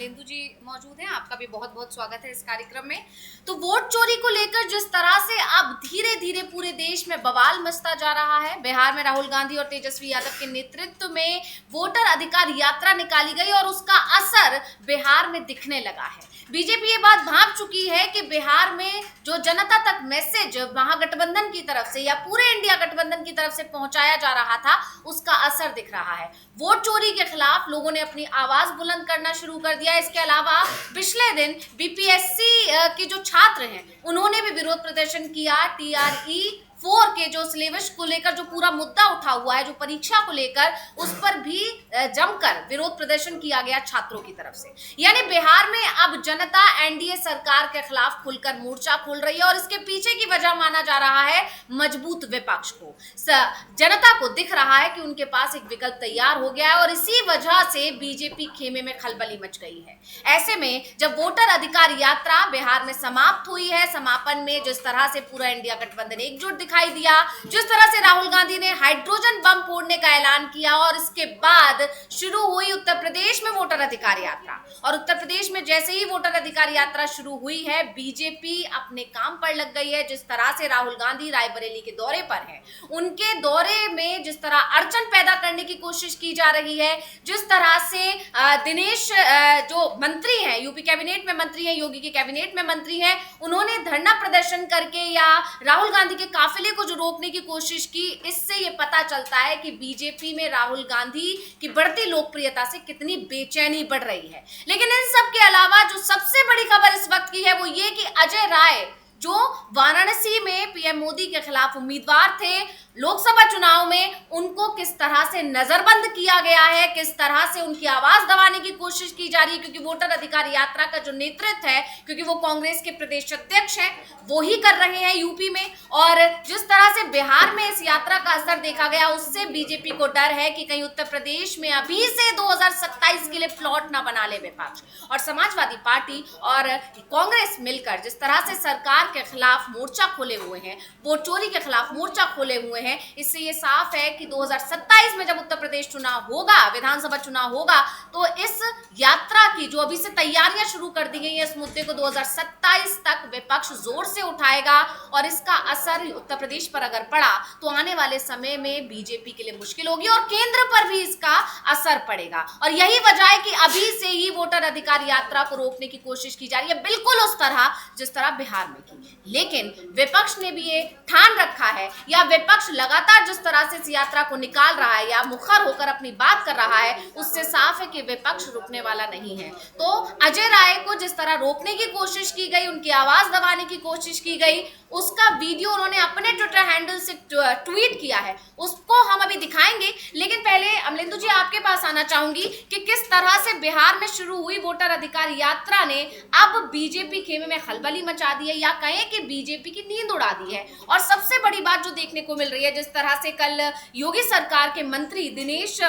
अमलेंदु जी मौजूद हैं। आपका भी बहुत बहुत स्वागत है इस कार्यक्रम में। तो वोट चोरी को लेकर जिस तरह से अब धीरे धीरे पूरे देश में बवाल मचता जा रहा है, बिहार में राहुल गांधी और तेजस्वी यादव के नेतृत्व में वोटर अधिकार यात्रा निकाली गई और उसका असर बिहार में दिखने लगा है। बीजेपी ये बात भांप चुकी है कि बिहार में जो जनता तक मैसेज महागठबंधन की तरफ से या पूरे इंडिया गठबंधन की तरफ से पहुंचाया जा रहा था, उसका असर दिख रहा है। वोट चोरी के खिलाफ लोगों ने अपनी आवाज बुलंद करना शुरू कर दिया। इसके अलावा पिछले दिन बीपीएससी के जो छात्र हैं, उन्होंने भी विरोध प्रदर्शन किया। TRE-4 के जो सिलेबस को लेकर जो पूरा मुद्दा उठा हुआ है, जो परीक्षा को लेकर, उस पर भी जमकर विरोध प्रदर्शन किया गया छात्रों की तरफ से। यानी बिहार में अब जनता एनडीए सरकार के खिलाफ खुलकर मोर्चा खोल रही है और इसके पीछे की वजह माना जा रहा है मजबूत विपक्ष को। जनता को दिख रहा है कि उनके पास एक विकल्प तैयार हो गया है और इसी वजह से बीजेपी खेमे में खलबली मच गई है। ऐसे में जब वोटर अधिकार यात्रा बिहार में समाप्त हुई है, समापन में जिस तरह से पूरा इंडिया गठबंधन एकजुट दिखाई दिया, जिस तरह से राहुल गांधी ने हाइड्रोजन बम फोड़ने का ऐलान किया और इसके बाद शुरू हुई उत्तर प्रदेश में वोटर अधिकार यात्रा। और उत्तर प्रदेश में जैसे ही वोटर अधिकार यात्रा शुरू हुई है, बीजेपी अपने काम पर लग गई है। जिस तरह से राहुल गांधी रायबरेली के दौरे पर है, उनके दौरे में जिस तरह अड़चन पैदा करने की कोशिश की जा रही है, जिस तरह से दिनेश जो मंत्री हैं, यूपी कैबिनेट में मंत्री हैं, योगी के कैबिनेट में मंत्री हैं, उन्होंने धरना प्रदर्शन करके या राहुल गांधी के काफिले को जो रोकने की कोशिश की, इससे ये पता चलता है कि बीजेपी में राहुल गांधी की बढ़ती लोकप्रियता से कितनी बेचैनी बढ़ रही है। लेकिन इन सब के अलावा जो सबसे बड़ी खबर इस वक्त की है वो ये कि अजय राय जो वाराणसी में पीएम मोदी के खिलाफ उम्मीदवार थे लोकसभा चुनाव में, उनको किस तरह से नजरबंद किया गया है, किस तरह से उनकी आवाज दबाने की कोशिश की जा रही है। क्योंकि वोटर अधिकार यात्रा का जो नेतृत्व है, क्योंकि वो कांग्रेस के प्रदेश अध्यक्ष हैं, वो ही कर रहे हैं यूपी में। और जिस तरह से बिहार में इस यात्रा का असर देखा गया, उससे बीजेपी को डर है कि कहीं उत्तर प्रदेश में अभी से 2027 के लिए प्लॉट ना बना ले विपक्ष। और समाजवादी पार्टी और कांग्रेस मिलकर जिस तरह से सरकार के खिलाफ मोर्चा खोले हुए हैं, वोट चोरी के खिलाफ मोर्चा खोले हुए हैं, इससे ये साफ है कि 2027 में जब उत्तर प्रदेश चुनाव होगा, विधानसभा चुनाव होगा, तो इस यात्रा की जो अभी से तैयारियां शुरू कर दी गई है, इस मुद्दे को 2027 तक विपक्ष जोर से उठाएगा। और इसका असर उत्तर प्रदेश पर अगर पड़ा तो आने वाले समय में बीजेपी के लिए मुश्किल होगी और केंद्र पर भी इसका असर पड़ेगा। और यही वजह है कि अभी से ही वोटर अधिकार यात्रा को रोकने की कोशिश की जा रही है, बिल्कुल उस तरह जिस तरह बिहार में की। लेकिन विपक्ष ने भी ये ठान रखा है, या विपक्ष लगातार जिस तरह से इस यात्रा को निकाल रहा है या मुखर होकर अपनी बात कर रहा है, उससे साफ है कि विपक्ष रुकने वाला नहीं है। तो अजय राय को जिस तरह रोकने की कोशिश की गई, उनकी आवाज दबाने की कोशिश की गई, उसका वीडियो उन्होंने अपने ट्विटर हैंडल से ट्वीट किया है, उसको हम अभी दिखाएंगे। लेकिन पहले अमलेंदु जी आपके पास आना चाहूंगी कि किस तरह से बिहार में शुरू हुई वोटर अधिकार यात्रा ने अब बीजेपी खेमे में खलबली मचा दी है, या कहें कि बीजेपी की नींद उड़ा दी है। और सबसे बड़ी बात जो देखने को मिल रही है, जिस तरह से कल योगी सरकार के मंत्री दिनेश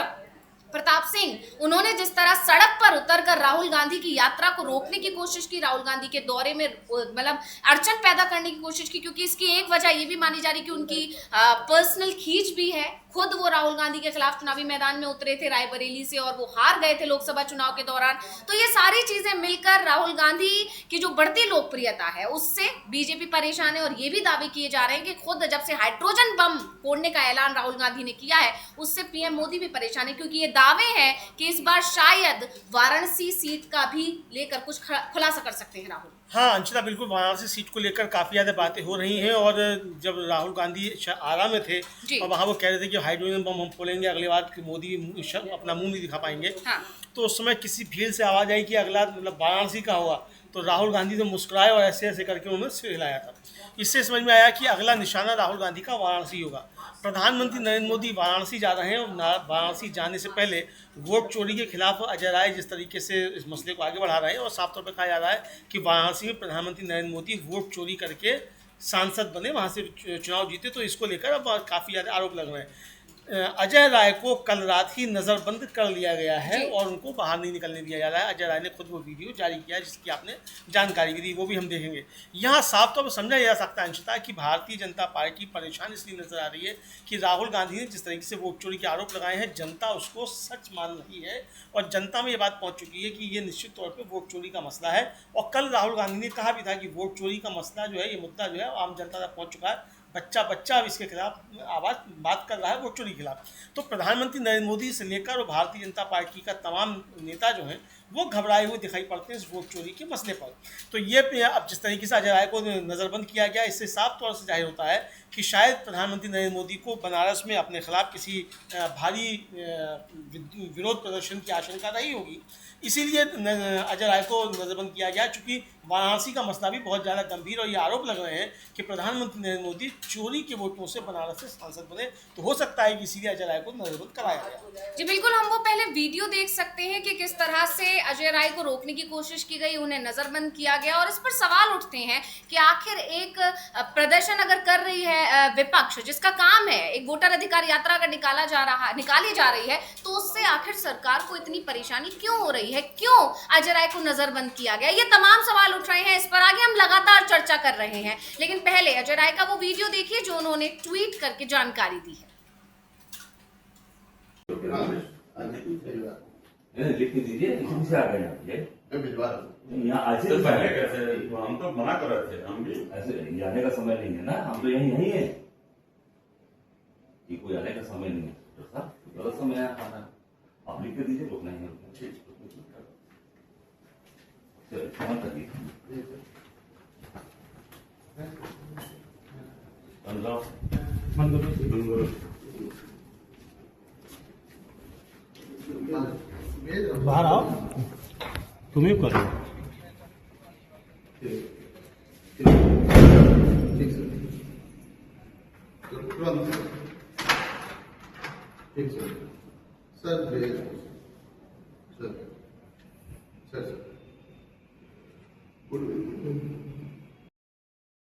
प्रताप सिंह, उन्होंने जिस तरह सड़क पर उतरकर राहुल गांधी की यात्रा को रोकने की कोशिश की, राहुल गांधी के दौरे में मतलब अड़चन पैदा करने की कोशिश की। क्योंकि इसकी एक वजह ये भी मानी जा रही कि उनकी पर्सनल खींच भी है, खुद वो राहुल गांधी के खिलाफ चुनावी मैदान में उतरे थे रायबरेली से और वो हार गए थे लोकसभा चुनाव के दौरान। तो ये सारी चीजें मिलकर राहुल गांधी की जो बढ़ती लोकप्रियता है, उससे बीजेपी परेशान है। और ये भी दावे किए जा रहे हैं कि खुद जब से हाइड्रोजन बम फोड़ने का ऐलान राहुल गांधी ने किया है, उससे पीएम मोदी भी परेशान है। क्योंकि ये दावे हैं कि इस बार शायद वाराणसी सीट का भी लेकर कुछ खुलासा कर सकते हैं राहुल। हाँ अंशिता, बिल्कुल वाराणसी सीट को लेकर काफ़ी ज़्यादा बातें हो रही हैं। और जब राहुल गांधी आरा में थे और वहाँ वो कह रहे थे कि हाइड्रोजन बम हम फोड़ेंगे, अगली बार कि मोदी अपना मुंह नहीं दिखा पाएंगे। हाँ। तो उस समय किसी भीड़ से आवाज़ आई कि अगला मतलब वाराणसी का हुआ, तो राहुल गांधी ने मुस्कुराए और ऐसे ऐसे करके उन्होंने सिर हिलाया था। इससे समझ में आया कि अगला निशाना राहुल गांधी का वाराणसी होगा। प्रधानमंत्री नरेंद्र मोदी वाराणसी जा रहे हैं और वाराणसी जाने से पहले वोट चोरी के खिलाफ अजय राय जिस तरीके से इस मसले को आगे बढ़ा रहे हैं, और साफ तौर पर कहा जा रहा है कि वाराणसी में प्रधानमंत्री नरेंद्र मोदी वोट चोरी करके सांसद बने, वहाँ से चुनाव जीते, तो इसको लेकर अब काफ़ी ज़्यादा आरोप लग रहे हैं। अजय राय को कल रात ही नज़रबंद कर लिया गया है जी। और उनको बाहर नहीं निकलने दिया जा रहा है। अजय राय ने खुद वो वीडियो जारी किया जिसकी आपने जानकारी भी दी, वो भी हम देखेंगे। यहाँ साफ तौर पर समझा जा सकता है अंशतः कि भारतीय जनता पार्टी परेशान इसलिए नजर आ रही है कि राहुल गांधी ने जिस तरीके से वोट चोरी के आरोप लगाए हैं, जनता उसको सच मान रही है और जनता में ये बात पहुँच चुकी है कि ये निश्चित तौर पर वोट चोरी का मसला है। और कल राहुल गांधी ने कहा भी था कि वोट चोरी का मसला जो है, ये मुद्दा जो है आम जनता तक पहुँच चुका है। बच्चा अब इसके खिलाफ बात कर रहा है, वोट चोरी के खिलाफ। तो प्रधानमंत्री नरेंद्र मोदी से लेकर और भारतीय जनता पार्टी का तमाम नेता जो हैं वो घबराए हुए दिखाई पड़ते हैं इस वोट चोरी के मसले पर। तो ये अब जिस तरीके से अजय राय को नज़रबंद किया गया, इससे साफ तौर से जाहिर होता है कि शायद प्रधानमंत्री नरेंद्र मोदी को बनारस में अपने खिलाफ किसी भारी विरोध प्रदर्शन की आशंका रही होगी, इसीलिए अजय राय को नज़रबंद किया गया। चूँकि वाराणसी का मसला भी बहुत ज़्यादा गंभीर और ये आरोप लग रहे हैं कि प्रधानमंत्री नरेंद्र मोदी चोरी के वोटों से बनारस से सांसद बने, तो हो सकता है कि इसीलिए अजय राय को नज़रबंद कराया गया। जी बिल्कुल, हम वो पहले वीडियो देख सकते हैं कि किस तरह से अजय राय को रोकने की कोशिश की गई, उन्हें नजरबंद किया गया। और इस पर सवाल उठते हैं कि आखिर एक प्रदर्शन अगर कर रही है विपक्ष, जिसका काम है एक वोटर अधिकार यात्रा अगर निकाली जा रही है, तो उससे आखिर सरकार को इतनी परेशानी क्यों हो रही है, क्यों अजय राय को नजरबंद किया गया? ये तमाम सवाल उठ रहे हैं, इस पर आगे हम लगातार चर्चा कर रहे हैं। लेकिन पहले अजय राय का वो वीडियो देखिए जो उन्होंने ट्वीट करके जानकारी दी है। लिख के दीजिए, इसी से आ गए हैं मैं भिजवा रहा हूँ। यहाँ आज तो पहले कैसे हम तो मना कर रहे थे, हम भी ऐसे आने का समय नहीं है ना, हम तो यही है कि कोई आने का समय नहीं है। तो साहब गलत समय है खाना, आप लिख के दीजिए, रुकना ही है। फोन करिए बाहर आओ, तुम्हें करो। ठीक सर, तुरंत ठीक सर, सर भेज सर सर सर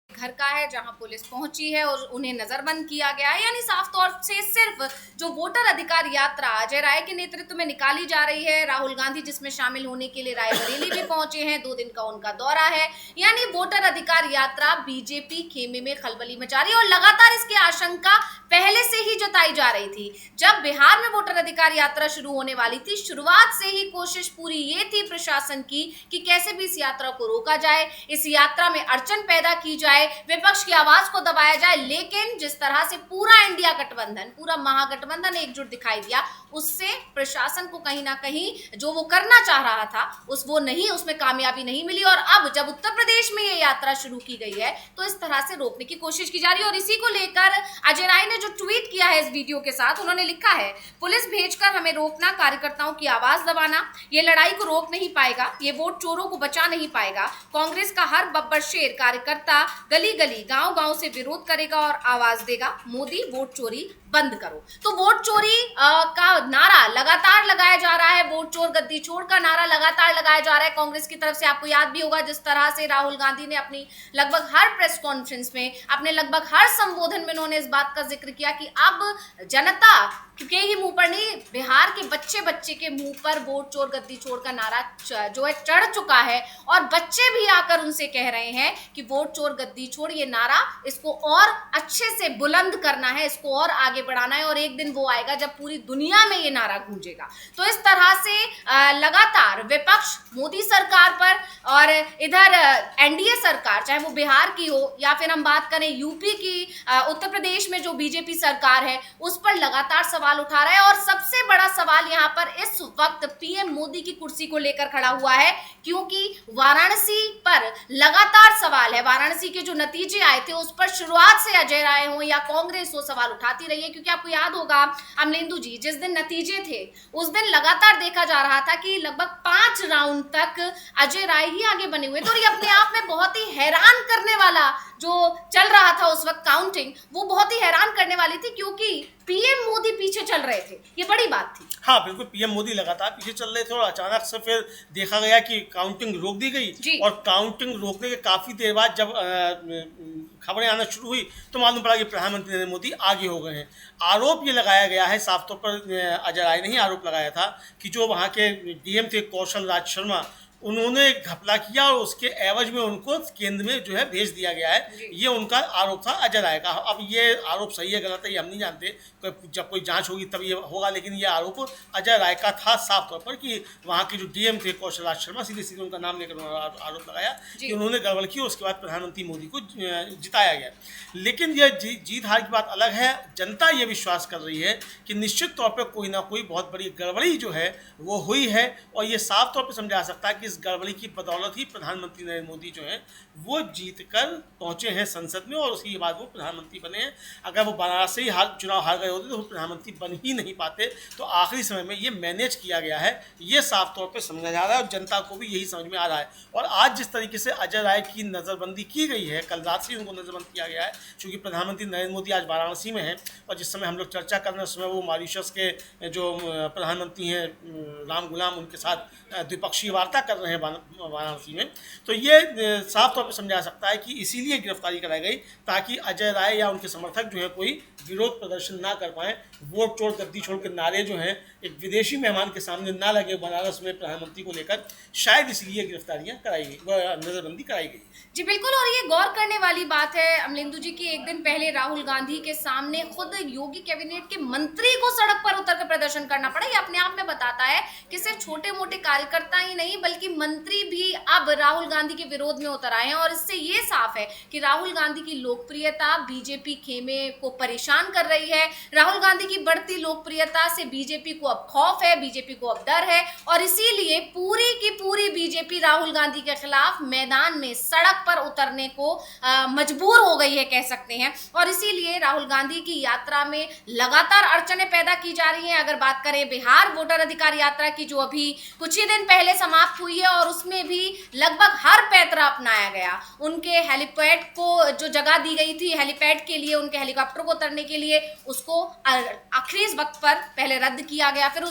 घर का है जहां पुलिस पहुंची है और उन्हें नजरबंद किया गया है। यानी साफ तौर से सिर्फ जो वोटर अधिकार यात्रा अजय राय के नेतृत्व में निकाली जा रही है, राहुल गांधी जिसमें शामिल होने के लिए रायबरेली भी पहुंचे हैं, 2 दिन का उनका दौरा है, यानी वोटर अधिकार यात्रा बीजेपी खेमे में खलबली मचा रही है। और लगातार इसकी आशंका पहले से ही जताई जा रही थी। जब बिहार में वोटर अधिकार यात्रा शुरू होने वाली थी, शुरुआत से ही कोशिश पूरी ये थी प्रशासन की कि कैसे भी इस यात्रा को रोका जाए, इस यात्रा में अड़चन पैदा की जाए, विपक्ष की आवाज को दबाया जाए। लेकिन जिस तरह से पूरा इंडिया गठबंधन, पूरा महागठबंधन एकजुट दिखाई दिया, उससे प्रशासन को कहीं ना कहीं जो वो करना चाह रहा था उसमें कामयाबी नहीं मिली। और अब जब उत्तर प्रदेश में ये यात्रा शुरू की गई है, तो इस तरह से रोकने की कोशिश की जा रही है। और इसी को लेकर अजय राय ने जो ट्वीट किया है इस वीडियो के साथ, उन्होंने लिखा है, पुलिस भेजकर हमें रोकना, कार्यकर्ताओं की आवाज दबाना, ये लड़ाई को रोक नहीं पाएगा, ये वोट चोरों को बचा नहीं पाएगा। कांग्रेस का हर बब्बर शेर कार्यकर्ता गली गली गांव गांव से विरोध करेगा और आवाज देगा, मोदी वोट चोरी बंद करो। तो वोट चोरी का नारा लगातार लगाया जा रहा है, वोट चोर गद्दी छोड़ का नारा लगातार लगाया जा रहा है कांग्रेस की तरफ से। आपको याद भी होगा जिस तरह से राहुल गांधी ने अपनी लगभग हर प्रेस कॉन्फ्रेंस में, अपने लगभग हर संबोधन में उन्होंने इस बात का जिक्र किया कि अब जनता के ही मुंह पर नहीं, बिहार के बच्चे बच्चे के मुंह पर वोट चोर गद्दी छोड़ का नारा जो है चढ़ चुका है। और बच्चे भी आकर उनसे कह रहे हैं कि वोट चोर गद्दी छोड़, ये नारा इसको और अच्छे से बुलंद करना है, इसको और आगे बढ़ाना है। और एक दिन वो आएगा जब पूरी दुनिया में ये नारा गूंजेगा। तो इस तरह से लगातार विपक्ष मोदी सरकार पर और इधर एनडीए सरकार, चाहे वो बिहार की हो या फिर हम बात करें यूपी की, उत्तर प्रदेश में जो बीजेपी सरकार है, उस पर लगातार सवाल उठा रहा है। और सबसे बड़ा सवाल यहाँ पर इस वक्त पीएम मोदी की कुर्सी को लेकर खड़ा हुआ है, क्योंकि वाराणसी पर लगातार सवाल है। वाराणसी के जो नतीजे आए थे उस पर शुरुआत से अजय राय हो या कांग्रेस हो सवाल उठाती रही है। क्योंकि आपको याद होगा अमलेंदु जी, जिस दिन नतीजे थे उस दिन लगातार देखा जा रहा था कि लगभग 5 राउंड तक अजय राय ही आगे बने हुए थे। और ये अपने आप में बहुत ही हैरान करने वाला जो चल रहा था उस वक्त काउंटिंग, वो बहुत ही हैरान करने वाली थी, क्योंकि पीएम मोदी पीछे चल रहे थे। ये बड़ी बात थी। हाँ बिल्कुल, पीएम मोदी लगातार पीछे चल रहे थे और अचानक से फिर देखा गया कि काउंटिंग रोक दी गई। और काउंटिंग रोकने के काफी देर बाद जब खबरें आना शुरू हुई तो मालूम पड़ा कि प्रधानमंत्री नरेंद्र मोदी आगे हो गए हैं। आरोप ये लगाया गया है, साफ तौर पर अजय राय ने ही आरोप लगाया था कि जो वहाँ के डीएम थे कौशल राज शर्मा, उन्होंने घपला किया और उसके एवज में उनको केंद्र में जो है भेज दिया गया है। ये उनका आरोप था अजय राय का। अब ये आरोप सही है गलत है ये हम नहीं जानते, जब कोई जांच होगी तब ये होगा, लेकिन ये आरोप अजय राय का था साफ तौर पर कि वहाँ के जो डीएम थे कौशल राज शर्मा, सीधे सीधे उनका नाम लेकर उन्होंने आरोप लगाया कि उन्होंने गड़बड़ की और उसके बाद प्रधानमंत्री मोदी को जिताया गया। लेकिन यह जीत हार की बात अलग है। जनता ये विश्वास कर रही है कि निश्चित तौर पर कोई ना कोई बहुत बड़ी गड़बड़ी जो है वो हुई है, और ये साफ तौर पर समझा जा सकता है कि इस गड़बड़ी की बदौलत ही प्रधानमंत्री नरेंद्र मोदी जो हैं वो जीत कर पहुंचे हैं संसद में और उसके बाद वो प्रधानमंत्री बने हैं। अगर वो बनारस से ही चुनाव हार गए होते तो वो प्रधानमंत्री बन ही नहीं पाते। तो आखिरी समय में ये मैनेज किया गया है, ये साफ तौर पे समझा जा रहा है और जनता को भी यही समझ में आ रहा है। और आज जिस तरीके से अजय राय की नज़रबंदी की गई है, कल रात से उनको नज़रबंद किया गया है, क्योंकि प्रधानमंत्री नरेंद्र मोदी आज वाराणसी में हैं और जिस समय हम लोग चर्चा कर रहे हैं उस समय वो मॉरिशस के जो प्रधानमंत्री हैं राम गुलाम, उनके साथ द्विपक्षीय वार्ता कर रहे हैं वाराणसी में। तो ये साफ तौर पर समझा जा सकता है कि इसीलिए गिरफ्तारी कराई गई ताकि अजय राय या उनके समर्थक जो है कोई विरोध प्रदर्शन ना कर पाएँ, वोट छोड़ गद्दी छोड़ के नारे जो हैं एक विदेशी मेहमान के सामने ना लगे बनारस में प्रधानमंत्री को लेकर, शायद इसलिए गिरफ्तारियां कराई गई, नजरबंदी कराई गई। जी बिल्कुल, और ये गौर करने वाली बात है अमलेंदु जी की एक दिन पहले राहुल गांधी के सामने खुद योगी कैबिनेट के मंत्री को सड़क पर उतर कर प्रदर्शन करना पड़ा। ये अपने आप में बताता है कि सिर्फ छोटे मोटे कार्यकर्ता ही नहीं बल्कि मंत्री भी अब राहुल गांधी के विरोध में उतर आए हैं। और इससे ये साफ है कि राहुल गांधी की लोकप्रियता बीजेपी खेमे को परेशान कर रही है। राहुल गांधी की बढ़ती लोकप्रियता से बीजेपी को अब खौफ है, बीजेपी को अब डर है, और इसीलिए पूरी की पूरी बीजेपी राहुल गांधी के खिलाफ मैदान में सड़क पर उतरने को मजबूर हो गई है कह सकते हैं। और इसीलिए राहुल गांधी की यात्रा में लगातार अड़चनें पैदा की जा रही हैं। अगर बात करें बिहार वोटर अधिकार यात्रा की, जो अभी कुछ ही दिन पहले समाप्त हुई है, और उसमें भी लगभग हर पैतरा अपनाया गया। उनके हेलीपैड को जो जगह दी गई थी हेलीपैड के लिए, उनके हेलीकॉप्टर को उतरने के लिए, उसको आखिरी वक्त पर पहले रद्द किया गया, फिर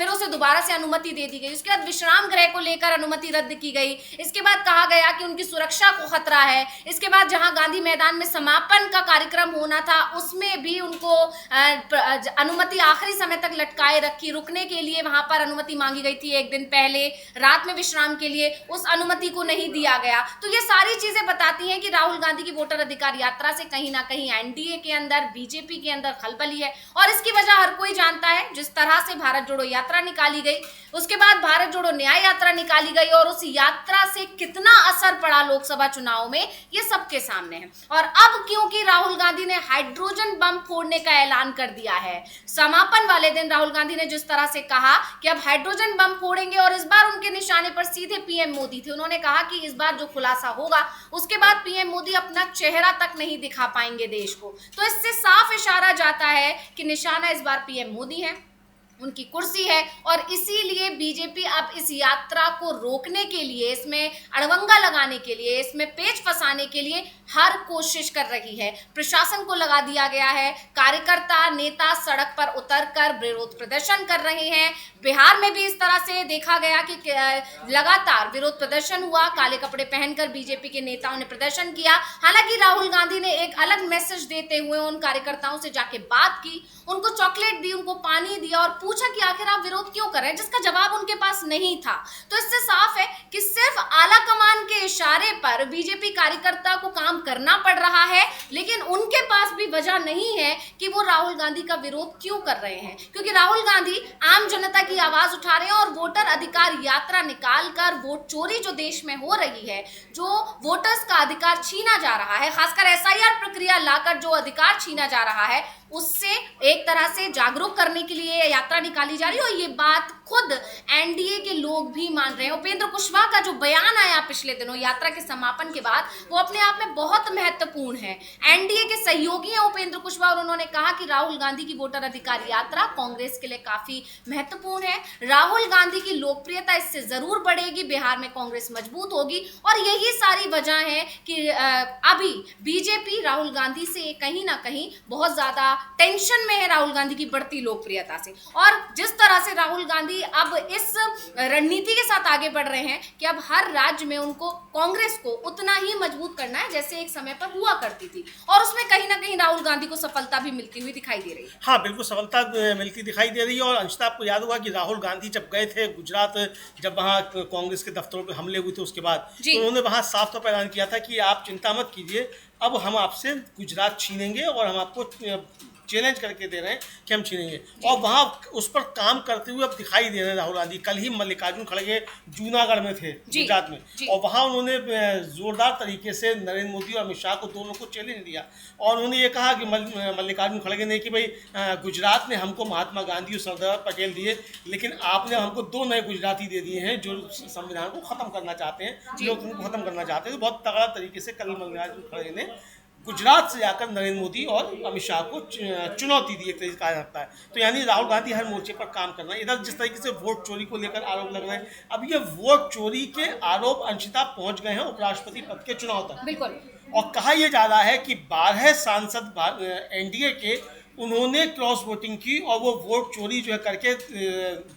उसे दोबारा से अनुमति दे दी गई। उसके बाद विश्राम गृह को लेकर अनुमति रद्द की गई। इसके बाद कहा गया कि उनकी सुरक्षा को खतरा है। इसके बाद जहां गांधी मैदान में समापन का कार्यक्रम होना था उसमें भी उनको अनुमति आखिरी समय तक लटकाए रखी। रुकने के लिए वहां पर अनुमति मांगी गई थी एक दिन पहले, रात में विश्राम के लिए, उस अनुमति को नहीं दिया गया। तो ये सारी चीजें बताती हैं कि राहुल गांधी की वोटर अधिकार यात्रा से कहीं ना कहीं एनडीए के अंदर, बीजेपी के अंदर खलबली है। और इसकी वजह हर कोई जानता है। जिस तरह से भारत जोड़ो यात्रा निकाली गई, उसके बाद भारत जोड़ो न्याय यात्रा निकाली गई, और उस यात्रा से कितना असर पड़ा लोकसभा चुनाव में, ये सबके सामने है। और अब क्योंकि राहुल गांधी ने हाइड्रोजन बम फोड़ने का ऐलान कर दिया है, समापन वाले दिन राहुल गांधी ने जिस तरह से कहा कि अब हाइड्रोजन बम फोड़ेंगे, और इस बार उनके निशाने पर सीधे पीएम मोदी थे। उन्होंने कहा कि इस बार जो खुलासा होगा उसके बाद पीएम मोदी अपना चेहरा तक नहीं दिखा पाएंगे देश को। तो इससे साफ इशारा जाता है कि निशाना इस बार पीएम मोदी है, उनकी कुर्सी है। और इसीलिए बीजेपी अब इस यात्रा को रोकने के लिए, इसमें अड़वंगा लगाने के लिए, इसमें पेच फंसाने के लिए हर कोशिश कर रही है। प्रशासन को लगा दिया गया है, कार्यकर्ता नेता सड़क पर उतरकर विरोध प्रदर्शन कर रहे हैं। बिहार में भी इस तरह से देखा गया कि लगातार विरोध प्रदर्शन हुआ, काले कपड़े पहनकर बीजेपी के नेताओं ने प्रदर्शन किया। हालांकि राहुल गांधी ने एक अलग मैसेज देते हुए उन कार्यकर्ताओं से जाके बात की, उनको चॉकलेट दी, उनको पानी दिया और पूछा कि आखिर आप विरोध क्यों कर रहे हैं, जिसका जवाब उनके पास नहीं था। तो इससे साफ है कि सिर्फ आला कमान के इशारे पर बीजेपी कार्यकर्ता को काम करना पड़ रहा है, लेकिन उनके पास भी वजह नहीं है कि वो राहुल गांधी का विरोध क्यों कर रहे हैं। क्योंकि राहुल गांधी आम जनता की आवाज उठा रहे हैं और वोटर अधिकार यात्रा निकालकर वोट चोरी जो देश में हो रही है, जो वोटर्स का अधिकार छीना जा रहा है, खासकर एसआईआर प्रक्रिया लाकर जो अधिकार छीना जा रहा है, उससे एक तरह से जागरूक करने के लिए यात्रा निकाली जा रही है। और ये बात खुद एनडीए के लोग भी मान रहे हैं। उपेंद्र कुशवाहा का जो बयान आया पिछले दिनों यात्रा के समापन के बाद, वो अपने आप में बहुत महत्वपूर्ण है। एनडीए के सहयोगी हैं उपेंद्र कुशवाहा, और उन्होंने कहा कि राहुल गांधी की वोटर अधिकार यात्रा कांग्रेस के लिए काफी महत्वपूर्ण है। राहुल गांधी की लोकप्रियता इससे जरूर बढ़ेगी, बिहार में कांग्रेस मजबूत होगी। और यही सारी वजह है कि अभी बीजेपी राहुल गांधी से कहीं ना कहीं बहुत ज्यादा टेंशन में है राहुल गांधी की बढ़ती लोकप्रियता से। और जिस तरह से राहुल गांधी अब इस रणनीति के साथ आगे बढ़ रहे हैं कि अब हर राज्य में उनको कांग्रेस को उतना ही मजबूत करना है जैसे एक समय पर हुआ करती थी, और उसमें कहीं ना कहीं राहुल गांधी को सफलता भी मिलती हुई दिखाई दे रही है। हाँ, बिल्कुल सफलता मिलती दिखाई दे रही है। और अंशतः आपको याद होगा कि राहुल गांधी जब गए थे गुजरात, जब वहाँ कांग्रेस के दफ्तरों पर हमले हुए थे उसके बाद, तो उन्होंने वहाँ साफ तौर पर ऐलान किया था कि आप चिंता मत कीजिए, अब हम आपसे गुजरात छीनेंगे और हम आपको चैलेंज करके दे रहे हैं कि हम छीनेंगे। और वहाँ उस पर काम करते हुए अब दिखाई दे रहे हैं राहुल गांधी। कल ही मल्लिकार्जुन खड़गे जूनागढ़ में थे, गुजरात में, और वहाँ उन्होंने जोरदार तरीके से नरेंद्र मोदी और अमित शाह को, दोनों को चैलेंज दिया। और उन्होंने ये कहा कि मल्लिकार्जुन खड़गे ने कि भाई गुजरात ने हमको महात्मा गांधी और सरदार पटेल दिए, लेकिन आपने हमको 2 नए गुजराती दे दिए हैं जो संविधान को ख़त्म करना चाहते हैं, लोकतंत्र को ख़त्म करना चाहते हैं। तो बहुत तगड़ा तरीके से कल मल्लिकार्जुन खड़गे ने गुजरात से जाकर नरेंद्र मोदी और अमित शाह को चुनौती दी, एक तरीके से कहा जाता है। तो यानी राहुल गांधी हर मोर्चे पर काम कर रहे हैं। इधर जिस तरीके से वोट चोरी को लेकर आरोप लग रहे हैं, अब ये वोट चोरी के आरोप अंशिता पहुंच गए हैं उपराष्ट्रपति पद के चुनाव तक। बिल्कुल। और कहा यह जा रहा है कि 12 सांसद एनडीए के, उन्होंने क्रॉस वोटिंग की और वो वोट चोरी जो है करके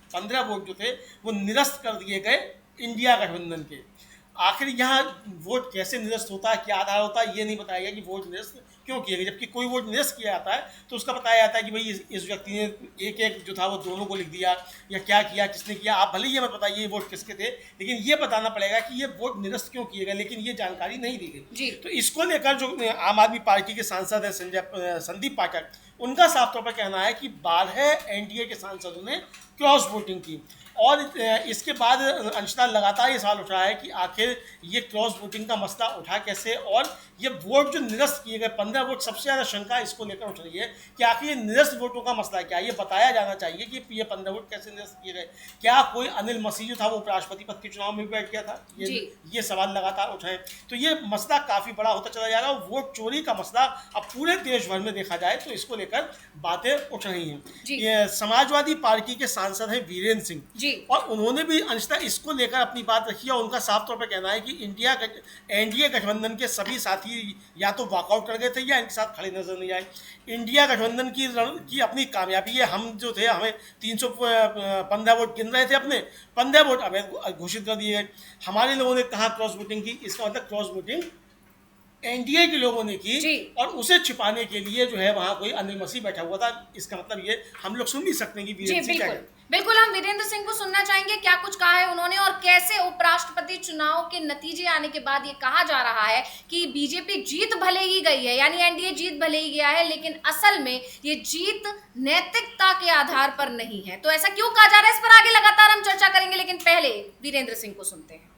15 वोट जो थे वो निरस्त कर दिए गए इंडिया गठबंधन के। आखिर यहाँ वोट कैसे निरस्त होता है, क्या आधार होता है, ये नहीं बताया गया कि वोट निरस्त क्यों किया गया। जबकि कोई वोट निरस्त किया जाता है तो उसका बताया जाता है कि भाई इस व्यक्ति ने एक जो था वो दोनों को लिख दिया, या क्या किया, किसने किया। आप भले ये मत बताइए ये वोट किसके थे, लेकिन ये बताना पड़ेगा कि ये वोट निरस्त क्यों किए गए, लेकिन ये जानकारी नहीं दी गई। तो इसको लेकर जो आम आदमी पार्टी के सांसद हैं संदीप पाठक, उनका साफ तौर पर कहना है कि 12 एनडीए के सांसदों ने क्रॉस वोटिंग की। और इसके बाद अंशतः लगातार ये सवाल उठ रहा है कि आखिर ये क्रॉस वोटिंग का मसला उठा कैसे, और ये वोट जो निरस्त किए गए 15 वोट, सबसे ज़्यादा शंका इसको लेकर उठ रही है कि आखिर ये निरस्त वोटों का मसला क्या है। ये बताया जाना चाहिए कि ये 15 वोट कैसे निरस्त किए गए। क्या कोई अनिल मसीह जो था वो उपराष्ट्रपति पद के चुनाव में भी बैठ गया था? ये सवाल लगातार उठाएं। तो ये मसला काफ़ी बड़ा होता चला जा रहा है। वोट चोरी का मसला अब पूरे देश भर में देखा जाए तो इसको लेकर बातें उठ रही हैं। समाजवादी पार्टी के सांसद हैं वीरेंद्र सिंह, और उन्होंने भी अंशतः इसको लेकर अपनी बात रखी है। और उनका साफ तौर पर कहना है कि एनडीए गठबंधन के सभी साथी या तो वॉकआउट कर गए थे या इनके साथ खड़े नजर नहीं आए। इंडिया गठबंधन की अपनी कामयाबी है। हम जो थे, हमें 315 वोट गिन रहे थे, अपने 15 वोट अवैध घोषित कर दिए गए। हमारे लोगों ने कहा क्रॉस वोटिंग की, इसका मतलब क्रॉस वोटिंग एनडीए के लोगों ने की, और उसे छिपाने के लिए जो है वहाँ कोई अनिल मसीह बैठा हुआ था। इसका मतलब ये हम लोग सुन भी सकते हैं कि वीरेंद्र सिंह क्या। बिल्कुल, हम वीरेंद्र सिंह को सुनना चाहेंगे क्या कुछ कहा है उन्होंने, और कैसे उपराष्ट्रपति चुनाव के नतीजे आने के बाद ये कहा जा रहा है कि बीजेपी जीत भले ही गई है, यानी एनडीए जीत भले ही गया है, लेकिन असल में ये जीत नैतिकता के आधार पर नहीं है। तो ऐसा क्यों कहा जा रहा है, इस पर आगे लगातार हम चर्चा करेंगे, लेकिन पहले वीरेंद्र सिंह को सुनते हैं।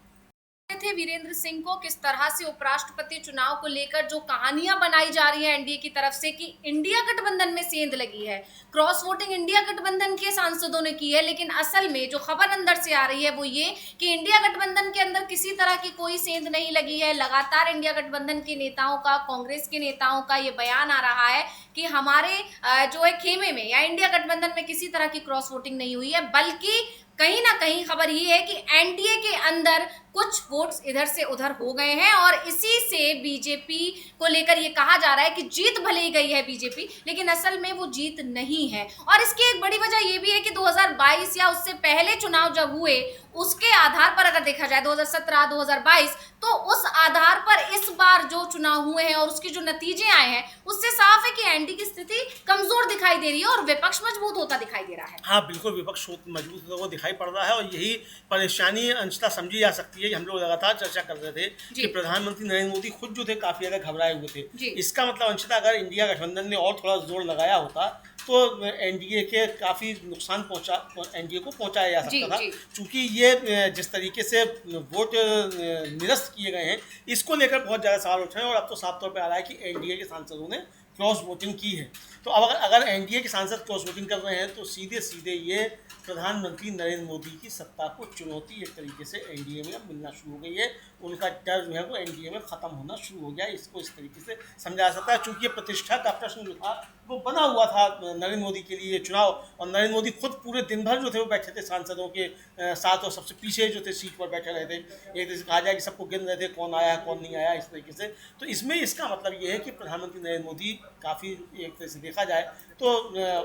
थे वीरेंद्र सिंह को किस तरह से उपराष्ट्रपति चुनाव को लेकर जो कहानियां बनाई जा रही है एनडीए की तरफ से कि इंडिया गठबंधन में सेंध लगी है, क्रॉस वोटिंग इंडिया गठबंधन के सांसदों ने की है, लेकिन असल में जो खबर अंदर से आ रही है वो ये कि इंडिया गठबंधन के अंदर किसी तरह की कोई सेंध नहीं लगी है। लगातार इंडिया गठबंधन के नेताओं का, कांग्रेस के नेताओं का ये बयान आ रहा है कि हमारे जो है खेमे में या इंडिया गठबंधन में किसी तरह की क्रॉस वोटिंग नहीं हुई है, बल्कि कहीं ना कहीं खबर ये है कि एनडीए के अंदर कुछ वोट्स इधर से उधर हो गए हैं, और इसी से बीजेपी को लेकर ये कहा जा रहा है कि जीत भले ही गई है बीजेपी, लेकिन असल में वो जीत नहीं है। और इसकी एक बड़ी वजह ये भी है कि 2022 या उससे पहले चुनाव जब हुए उसके आधार पर अगर देखा जाए 2017, 2022, तो उस आधार पर इस बार जो चुनाव हुए हैं और उसके जो नतीजे आए हैं उससे साफ है कि एनडीए की स्थिति कमजोर दिखाई दे रही है और विपक्ष मजबूत होता दिखाई दे रहा है। हाँ, बिल्कुल विपक्ष मजबूत होता हुआ दिखाई पड़ रहा है, और यही परेशानी अंशतः समझी जा सकती है। हम लोग लगातार चर्चा कर रहे थे कि प्रधानमंत्री नरेंद्र मोदी खुद जो थे काफी ज्यादा घबराए हुए थे। इसका मतलब अंशतः अगर इंडिया गठबंधन ने और थोड़ा जोर लगाया होता तो एनडीए के काफ़ी नुकसान एनडीए को पहुंचाया जा सकता था। चूँकि ये जिस तरीके से वोट निरस्त किए गए हैं, इसको लेकर बहुत ज़्यादा सवाल उठ रहे हैं, और अब तो साफ तौर पे आ रहा है कि एनडीए के सांसदों ने क्रॉस वोटिंग की है। तो अब अगर एनडीए के सांसद क्रॉस वोटिंग कर रहे हैं तो सीधे सीधे ये प्रधानमंत्री नरेंद्र मोदी की सत्ता को चुनौती एक तरीके से एनडीए में मिलना शुरू हो गई है। उनका डर जो है वो एनडीए में ख़त्म होना शुरू हो गया। इसको इस तरीके से समझा जा सकता है। चूँकि ये प्रतिष्ठा का प्रश्न जो था वो बना हुआ था नरेंद्र मोदी के लिए चुनाव, और नरेंद्र मोदी खुद पूरे दिन भर जो थे वो बैठे थे सांसदों के साथ, और सबसे पीछे जो थे सीट पर बैठे रहे थे। एक तरह से कहा जाए कि सबको गिन रहे थे कौन आया कौन नहीं आया, इस तरीके से। तो इसमें इसका मतलब ये है कि प्रधानमंत्री नरेंद्र मोदी काफ़ी एक तरह से देखा जाए तो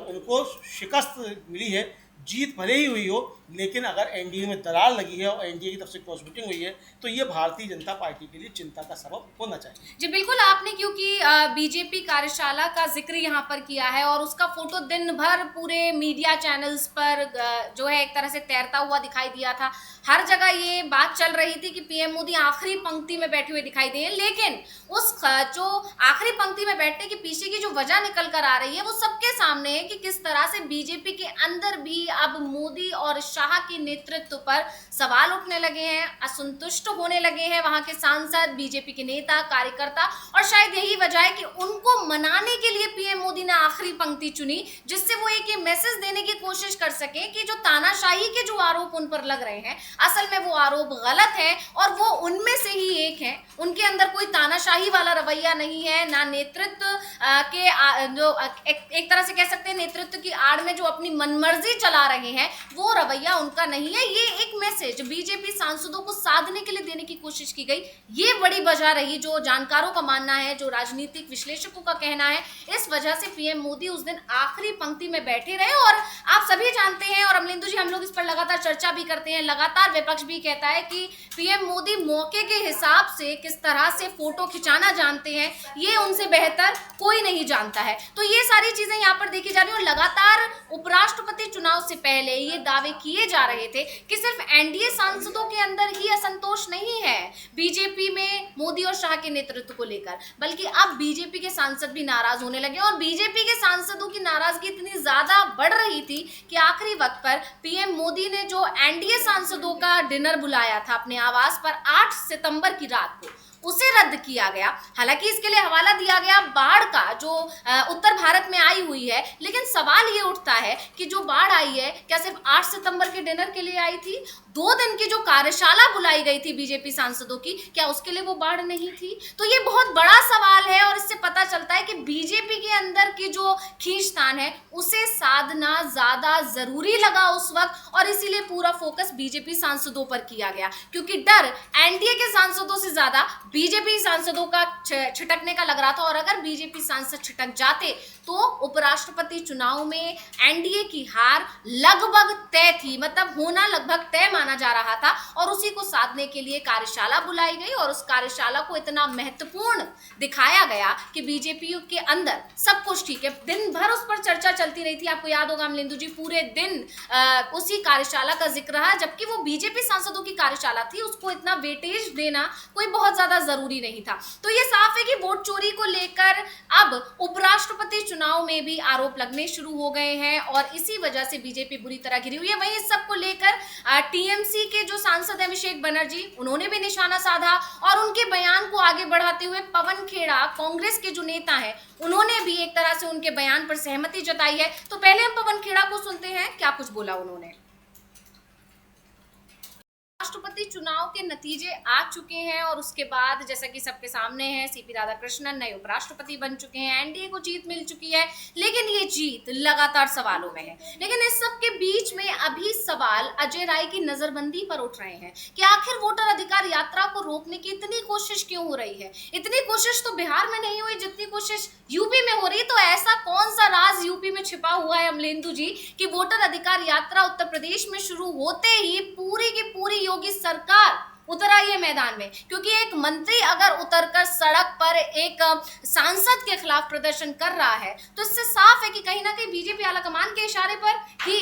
उनको शिकस्त मिली है। जीत भले ही हुई हो, लेकिन अगर एनडीए में दरार लगी है और एनडीए की तरफ से क्रॉस वोटिंग हुई है तो ये भारतीय जनता पार्टी के लिए चिंता का सबब होना चाहिए। जी बिल्कुल, आपने क्योंकि बीजेपी कार्यशाला का जिक्र यहाँ पर किया है और उसका फोटो दिन भर पूरे मीडिया चैनल्स पर जो है एक तरह से तैरता हुआ दिखाई दिया था। हर जगह ये बात चल रही थी कि पीएम मोदी आखिरी पंक्ति में बैठे हुए दिखाई दिए, लेकिन उस जो आखिरी पंक्ति में बैठने के पीछे की जो वजह निकल कर आ रही है वो सबके सामने है कि किस तरह से बीजेपी के अंदर भी अब मोदी और शाह के नेतृत्व पर सवाल उठने लगे हैं, असंतुष्ट होने लगे हैं वहां के सांसद, बीजेपी के नेता, कार्यकर्ता। और शायद यही वजह है कि उनको मनाने के लिए पीएम मोदी ने आखिरी पंक्ति चुनी, जिससे वो एक मैसेज देने की कोशिश कर सके कि जो तानाशाही के जो आरोप उन पर लग रहे हैं असल में वो आरोप गलत है और वो उनमें से ही एक है। उनके अंदर कोई तानाशाही वाला रवैया नहीं है, ना नेतृत्व के जो एक तरह से कह सकते हैं नेतृत्व की आड़ में जो अपनी मनमर्जी चला रहे हैं वो रवैया उनका नहीं है। ये एक मैसेज बीजेपी सांसदों को साधने के लिए देने की कोशिश की गई, ये बड़ी वजह रही, जो जानकारों का मानना है, जो राजनीतिक विश्लेषकों का कहना है। इस वजह से पीएम मोदी उस दिन आखिरी पंक्ति में बैठे रहे और आप सभी जानते हैं और अमलेंदु जी हम लोग इस पर लगातार चर्चा भी करते हैं, लगातार विपक्ष भी कहता है कि पीएम मोदी मौके के हिसाब से किस तरह से फोटो खिंचाना जानते हैं, ये उनसे बेहतर कोई नहीं जानता है। तो ये सारी चीजें यहाँ पर देखी जा रही है और लगातार उपराष्ट्रपति चुनाव से पहले ये दावे किए जा रहे थे कि सिर्फ एनडीए सांसदों के अंदर ही असंतोष नहीं है बीजेपी में मोदी और शाह के नेतृत्व को लेकर, बल्कि अब बीजेपी के सांसद भी नाराज होने लगे और बीजेपी के सांसदों की नाराजगी इतनी ज्यादा बढ़ रही थी कि आखिरी वक्त पर पीएम मोदी ने जो एनडीए सांसदों का डिनर बुलाया था अपने आवास पर 8 सितंबर की रात को, उसे रद्द किया गया। हालांकि इसके लिए हवाला दिया गया बाढ़ का जो उत्तर भारत में आई हुई है, लेकिन सवाल ये उठता है कि जो बाढ़ आई है क्या सिर्फ 8 सितंबर के डिनर के लिए आई थी? 2 दिन की जो कार्यशाला बुलाई गई थी बीजेपी सांसदों की, क्या उसके लिए वो बाढ़ नहीं थी? तो ये बहुत बड़ा सवाल है और इससे पता चलता है कि बीजेपी के अंदर की जो खींचतान है उसे साधना ज्यादा जरूरी लगा उस वक्त और इसीलिए पूरा फोकस बीजेपी सांसदों पर किया गया, क्योंकि डर एनडीए के सांसदों से ज्यादा बीजेपी सांसदों का छिटकने का लग रहा था। और अगर बीजेपी सांसद छिटक जाते तो उपराष्ट्रपति चुनाव में एनडीए की हार लगभग तय थी, मतलब होना लगभग तय माना जा रहा था और उसी को साधने के लिए कार्यशाला बुलाई गई और उस कार्यशाला को इतना महत्वपूर्ण दिखाया गया कि बीजेपी के अंदर सब कुछ ठीक है। दिन भर उस पर चर्चा चलती रही थी, आपको याद होगा अमलेंदु जी, पूरे दिन उसी कार्यशाला का जिक्र रहा, जबकि वो बीजेपी सांसदों की कार्यशाला थी, उसको इतना वेटेज देना कोई बहुत ज्यादा जरूरी नहीं था। तो ये साफ है कि वोट चोरी को लेकर अब उपराष्ट्रपति चुनाव में भी आरोप लगने शुरू हो गए हैं और इसी वजह से बीजेपी बुरी तरह घिरी हुई है। वहीं इस सब को लेकर टीएमसी के जो सांसद अभिषेक बनर्जी, उन्होंने भी निशाना साधा और उनके बयान को आगे बढ़ाते हुए पवन खेड़ा, कांग्रेस के जो नेता हैं, उन्होंने भी एक तरह से उनके बयान पर सहमति जताई है। तो पहले हम पवन खेड़ा को सुनते हैं, क्या कुछ बोला उन्होंने। राष्ट्रपति चुनाव के नतीजे आ चुके हैं और उसके बाद जैसा कि सबके सामने है, सीपी राधाकृष्णन नए उपराष्ट्रपति बन चुके हैं, एनडीए को जीत मिल चुकी है, लेकिन ये जीत लगातार सवालों में है। लेकिन इस सब के बीच में अभी सवाल अजय राय की नजरबंदी पर उठ रहे हैं कि आखिर वोटर अधिकार यात्रा को रोकने की इतनी कोशिश क्यों हो रही है। इतनी कोशिश तो बिहार में नहीं हुई जितनी कोशिश यूपी में हो रही। तो ऐसा कौन सा राज यूपी में छिपा हुआ है अमलेंदु जी कि वोटर अधिकार यात्रा उत्तर प्रदेश में शुरू होते ही पूरी की पूरी योगी सरकार उतर आई है मैदान में? क्योंकि एक मंत्री अगर उतरकर सड़क पर एक सांसद के खिलाफ प्रदर्शन कर रहा है तो इससे साफ है कि कहीं ना कहीं बीजेपी आलाकमान के इशारे पर ही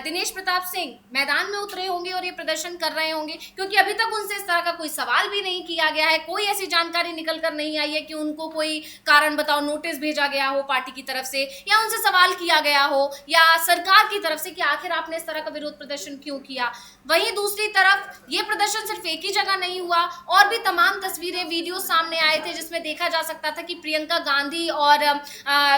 दिनेश प्रताप सिंह मैदान में उतरे होंगे और ये प्रदर्शन कर रहे होंगे, क्योंकि अभी तक उनसे इस तरह का कोई सवाल भी नहीं किया गया है, कोई ऐसी जानकारी निकल कर नहीं आई है कि उनको कोई कारण बताओ नोटिस भेजा गया हो पार्टी की तरफ से या उनसे सवाल किया गया हो या सरकार की तरफ से कि आखिर आपने इस तरह का विरोध प्रदर्शन क्यों किया। वहीं दूसरी तरफ ये प्रदर्शन सिर्फ एक ही जगह नहीं हुआ और भी तमाम तस्वीरें, वीडियो सामने आए थे जिसमें देखा जा सकता था कि प्रियंका गांधी और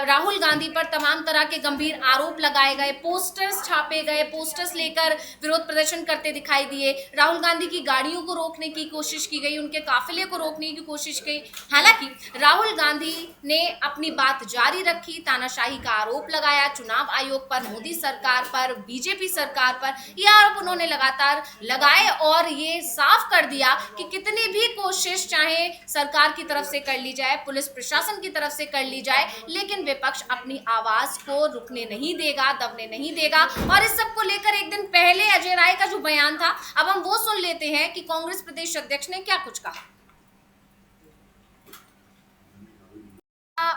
राहुल गांधी पर तमाम तरह के गंभीर आरोप लगाए गए, पोस्टर्स छापे गए, पोस्टर्स लेकर विरोध प्रदर्शन करते दिखाई दिए। राहुल गांधी की गाड़ियों को रोकने की कोशिश की गई, उनके काफिले को रोकने की कोशिश की। हालांकि राहुल गांधी ने अपनी बात जारी रखी, तानाशाही का आरोप लगाया चुनाव आयोग पर, मोदी सरकार पर, बीजेपी सरकार पर। ये आरोप उन्होंने लगातार लगाए और ये साफ कर दिया कि कितनी भी कोशिश चाहे सरकार की तरफ से कर ली जाए, पुलिस प्रशासन की तरफ से कर ली जाए, लेकिन विपक्ष अपनी आवाज को रुकने नहीं देगा, दबने नहीं देगा। और इस सब को लेकर एक दिन पहले अजय राय का जो बयान था, अब हम वो सुन लेते हैं कि कांग्रेस प्रदेश अध्यक्ष ने क्या कुछ कहा।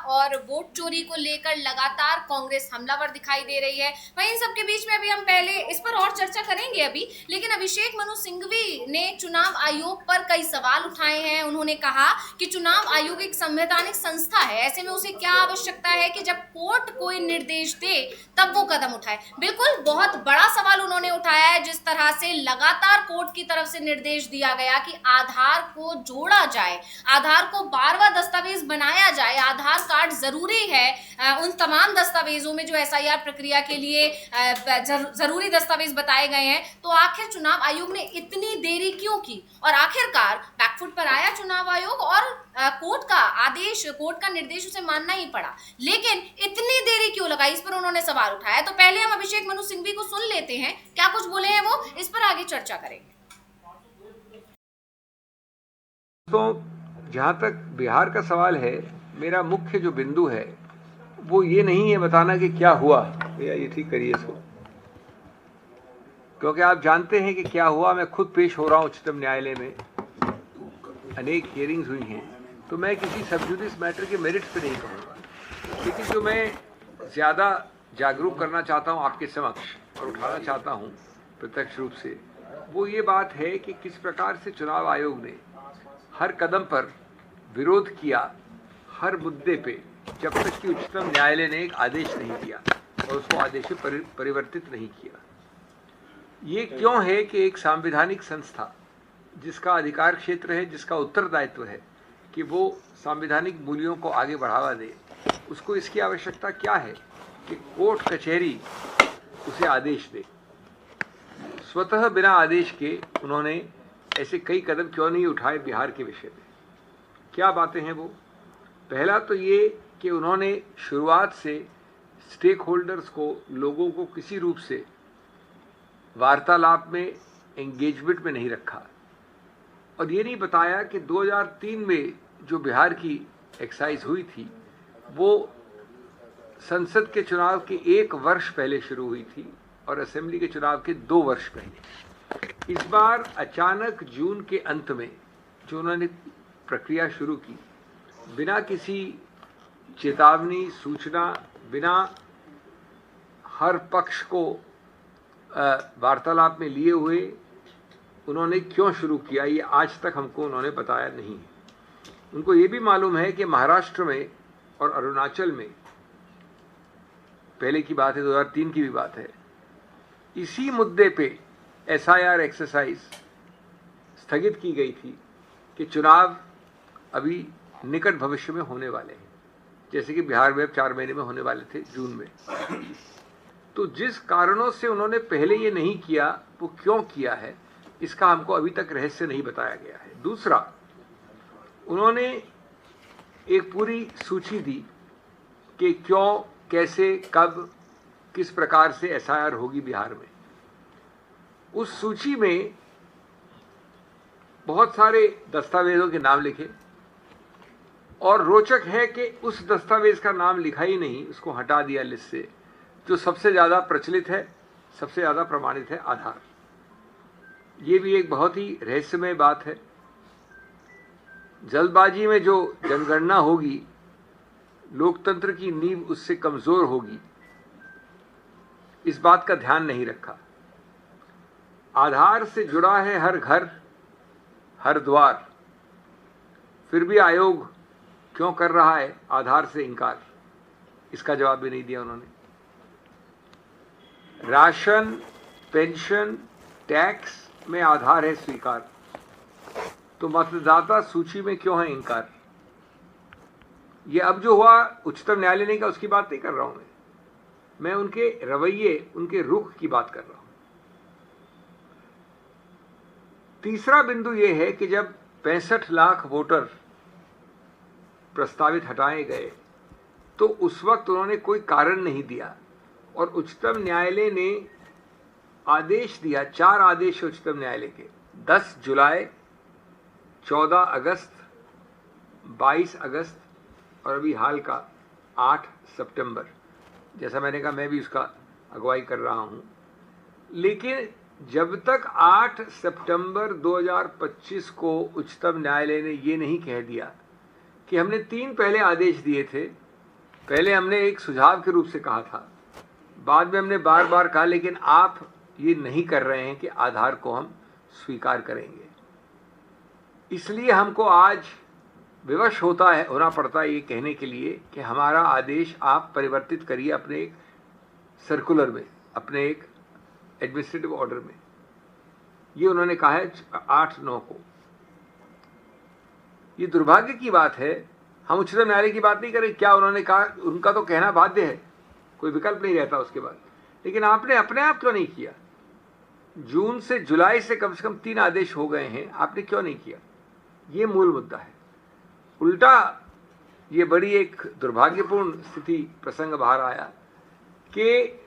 और वोट चोरी को लेकर लगातार कांग्रेस हमलावर दिखाई दे रही है। वहीं इन सबके बीच में अभी हम पहले इस पर और चर्चा करेंगे अभी, लेकिन अभिषेक मनु सिंघवी ने चुनाव आयोग पर कई सवाल उठाए हैं। उन्होंने कहा कि चुनाव आयोग एक संवैधानिक संस्था है, ऐसे में उसे क्या आवश्यकता है कि जब कोर्ट कोई निर्देश दे तब वो कदम उठाए। बिल्कुल बहुत बड़ा सवाल उन्होंने उठाया है। जिस तरह से लगातार कोर्ट की तरफ से निर्देश दिया गया कि आधार को जोड़ा जाए, आधार को बार-बार दस्तावेज बनाया जाए, आधार कार्ड जरूरी है उन तमाम दस्तावेजों में जो एसआईआर प्रक्रिया के लिए जरूरी दस्तावेज बताए गए हैं, तो आखिर चुनाव आयोग ने इतनी देरी क्यों की? और आखिरकार बैकफुट पर आया चुनाव आयोग और कोर्ट का आदेश, कोर्ट का निर्देश उसे मानना ही पड़ा, लेकिन इतनी देरी क्यों लगा? इस पर उन्होंने सवाल उठाया। तो पहले हम अभिषेक मनु सिंघवी को सुन लेते हैं, क्या कुछ बोले हैं वो, इस पर आगे चर्चा करेंगे। तो जहां तक बिहार का सवाल है, मेरा मुख्य जो बिंदु है वो ये नहीं है बताना कि क्या हुआ, भैया ये ठीक करिए इसको, क्योंकि आप जानते हैं कि क्या हुआ। मैं खुद पेश हो रहा हूँ उच्चतम न्यायालय में, अनेक हियरिंग्स हुई हैं, तो मैं किसी सब जुडिस मैटर के मेरिट्स पे नहीं कहूँगा, लेकिन जो मैं ज़्यादा जागरूक करना चाहता हूँ आपके समक्ष और उठाना चाहता हूँ प्रत्यक्ष रूप से, वो ये बात है कि किस प्रकार से चुनाव आयोग ने हर कदम पर विरोध किया, हर मुद्दे पे, जब तक कि उच्चतम न्यायालय ने एक आदेश नहीं दिया और उसको आदेश में परिवर्तित नहीं किया। ये क्यों है कि एक सांविधानिक संस्था जिसका अधिकार क्षेत्र है, जिसका उत्तरदायित्व है कि वो संवैधानिक मूल्यों को आगे बढ़ावा दे, उसको इसकी आवश्यकता क्या है कि कोर्ट कचहरी उसे आदेश दे? स्वतः बिना आदेश के उन्होंने ऐसे कई कदम क्यों नहीं उठाए बिहार के विषय में? क्या बातें हैं वो? पहला तो ये कि उन्होंने शुरुआत से स्टेक होल्डर्स को, लोगों को किसी रूप से वार्तालाप में, एंगेजमेंट में नहीं रखा, और ये नहीं बताया कि 2003 में जो बिहार की एक्साइज हुई थी वो संसद के चुनाव के 1 वर्ष पहले शुरू हुई थी और असेंबली के चुनाव के 2 वर्ष पहले। इस बार अचानक जून के अंत में जो उन्होंने प्रक्रिया शुरू की, बिना किसी चेतावनी, सूचना, बिना हर पक्ष को वार्तालाप में लिए हुए उन्होंने क्यों शुरू किया, ये आज तक हमको उन्होंने बताया नहीं है। उनको ये भी मालूम है कि महाराष्ट्र में और अरुणाचल में, पहले की बात है, 2003 की भी बात है, इसी मुद्दे पे एसआईआर एक्सरसाइज स्थगित की गई थी कि चुनाव अभी निकट भविष्य में होने वाले हैं, जैसे कि बिहार में अब 4 महीने में होने वाले थे, जून में। तो जिस कारणों से उन्होंने पहले ये नहीं किया, वो क्यों किया है, इसका हमको अभी तक रहस्य नहीं बताया गया है। दूसरा, उन्होंने एक पूरी सूची दी कि क्यों, कैसे, कब, किस प्रकार से एसआईआर होगी बिहार में। उस सूची में बहुत सारे दस्तावेजों के नाम लिखे, और रोचक है कि उस दस्तावेज का नाम लिखा ही नहीं, उसको हटा दिया लिस्ट से। जो सबसे ज़्यादा प्रचलित है, सबसे ज़्यादा प्रमाणित है, आधार। ये भी एक बहुत ही रहस्यमय बात है। जल्दबाजी में जो जनगणना होगी, लोकतंत्र की नींव उससे कमज़ोर होगी, इस बात का ध्यान नहीं रखा। आधार से जुड़ा है हर घर, हर द्वार, फिर भी आयोग क्यों कर रहा है आधार से इनकार, इसका जवाब भी नहीं दिया उन्होंने। राशन, पेंशन, टैक्स में आधार है स्वीकार, तो मतदाता सूची में क्यों है इनकार? ये अब जो हुआ उच्चतम न्यायालय ने कहा, उसकी बात नहीं कर रहा हूं मैं उनके रवैये, उनके रुख की बात कर रहा हूं। तीसरा बिंदु यह है कि जब 65 लाख वोटर प्रस्तावित हटाए गए, तो उस वक्त उन्होंने कोई कारण नहीं दिया, और उच्चतम न्यायालय ने आदेश दिया, 4 आदेश उच्चतम न्यायालय के, 10 जुलाई 14 अगस्त, 22 अगस्त और अभी हाल का 8 सितंबर, जैसा मैंने कहा मैं भी उसका अगुवाई कर रहा हूँ। लेकिन जब तक 8 सितंबर 2025 को उच्चतम न्यायालय ने ये नहीं कह दिया कि हमने 3 पहले आदेश दिए थे। पहले हमने एक सुझाव के रूप से कहा था, बाद में हमने बार बार कहा लेकिन आप ये नहीं कर रहे हैं कि आधार को हम स्वीकार करेंगे, इसलिए हमको आज विवश होना पड़ता है ये कहने के लिए कि हमारा आदेश आप परिवर्तित करिए अपने एक सर्कुलर में, अपने एक एडमिनिस्ट्रेटिव ऑर्डर में। ये उन्होंने कहा है 8/9 को। ये दुर्भाग्य की बात है। हम उच्चतम न्यायालय की बात नहीं करें, क्या उन्होंने कहा, उनका तो कहना बाध्य है, कोई विकल्प नहीं रहता उसके बाद। लेकिन आपने अपने आप क्यों नहीं किया? जून से जुलाई से कम 3 आदेश हो गए हैं, आपने क्यों नहीं किया? ये मूल मुद्दा है। उल्टा ये बड़ी एक दुर्भाग्यपूर्ण स्थिति प्रसंग बाहर आया कि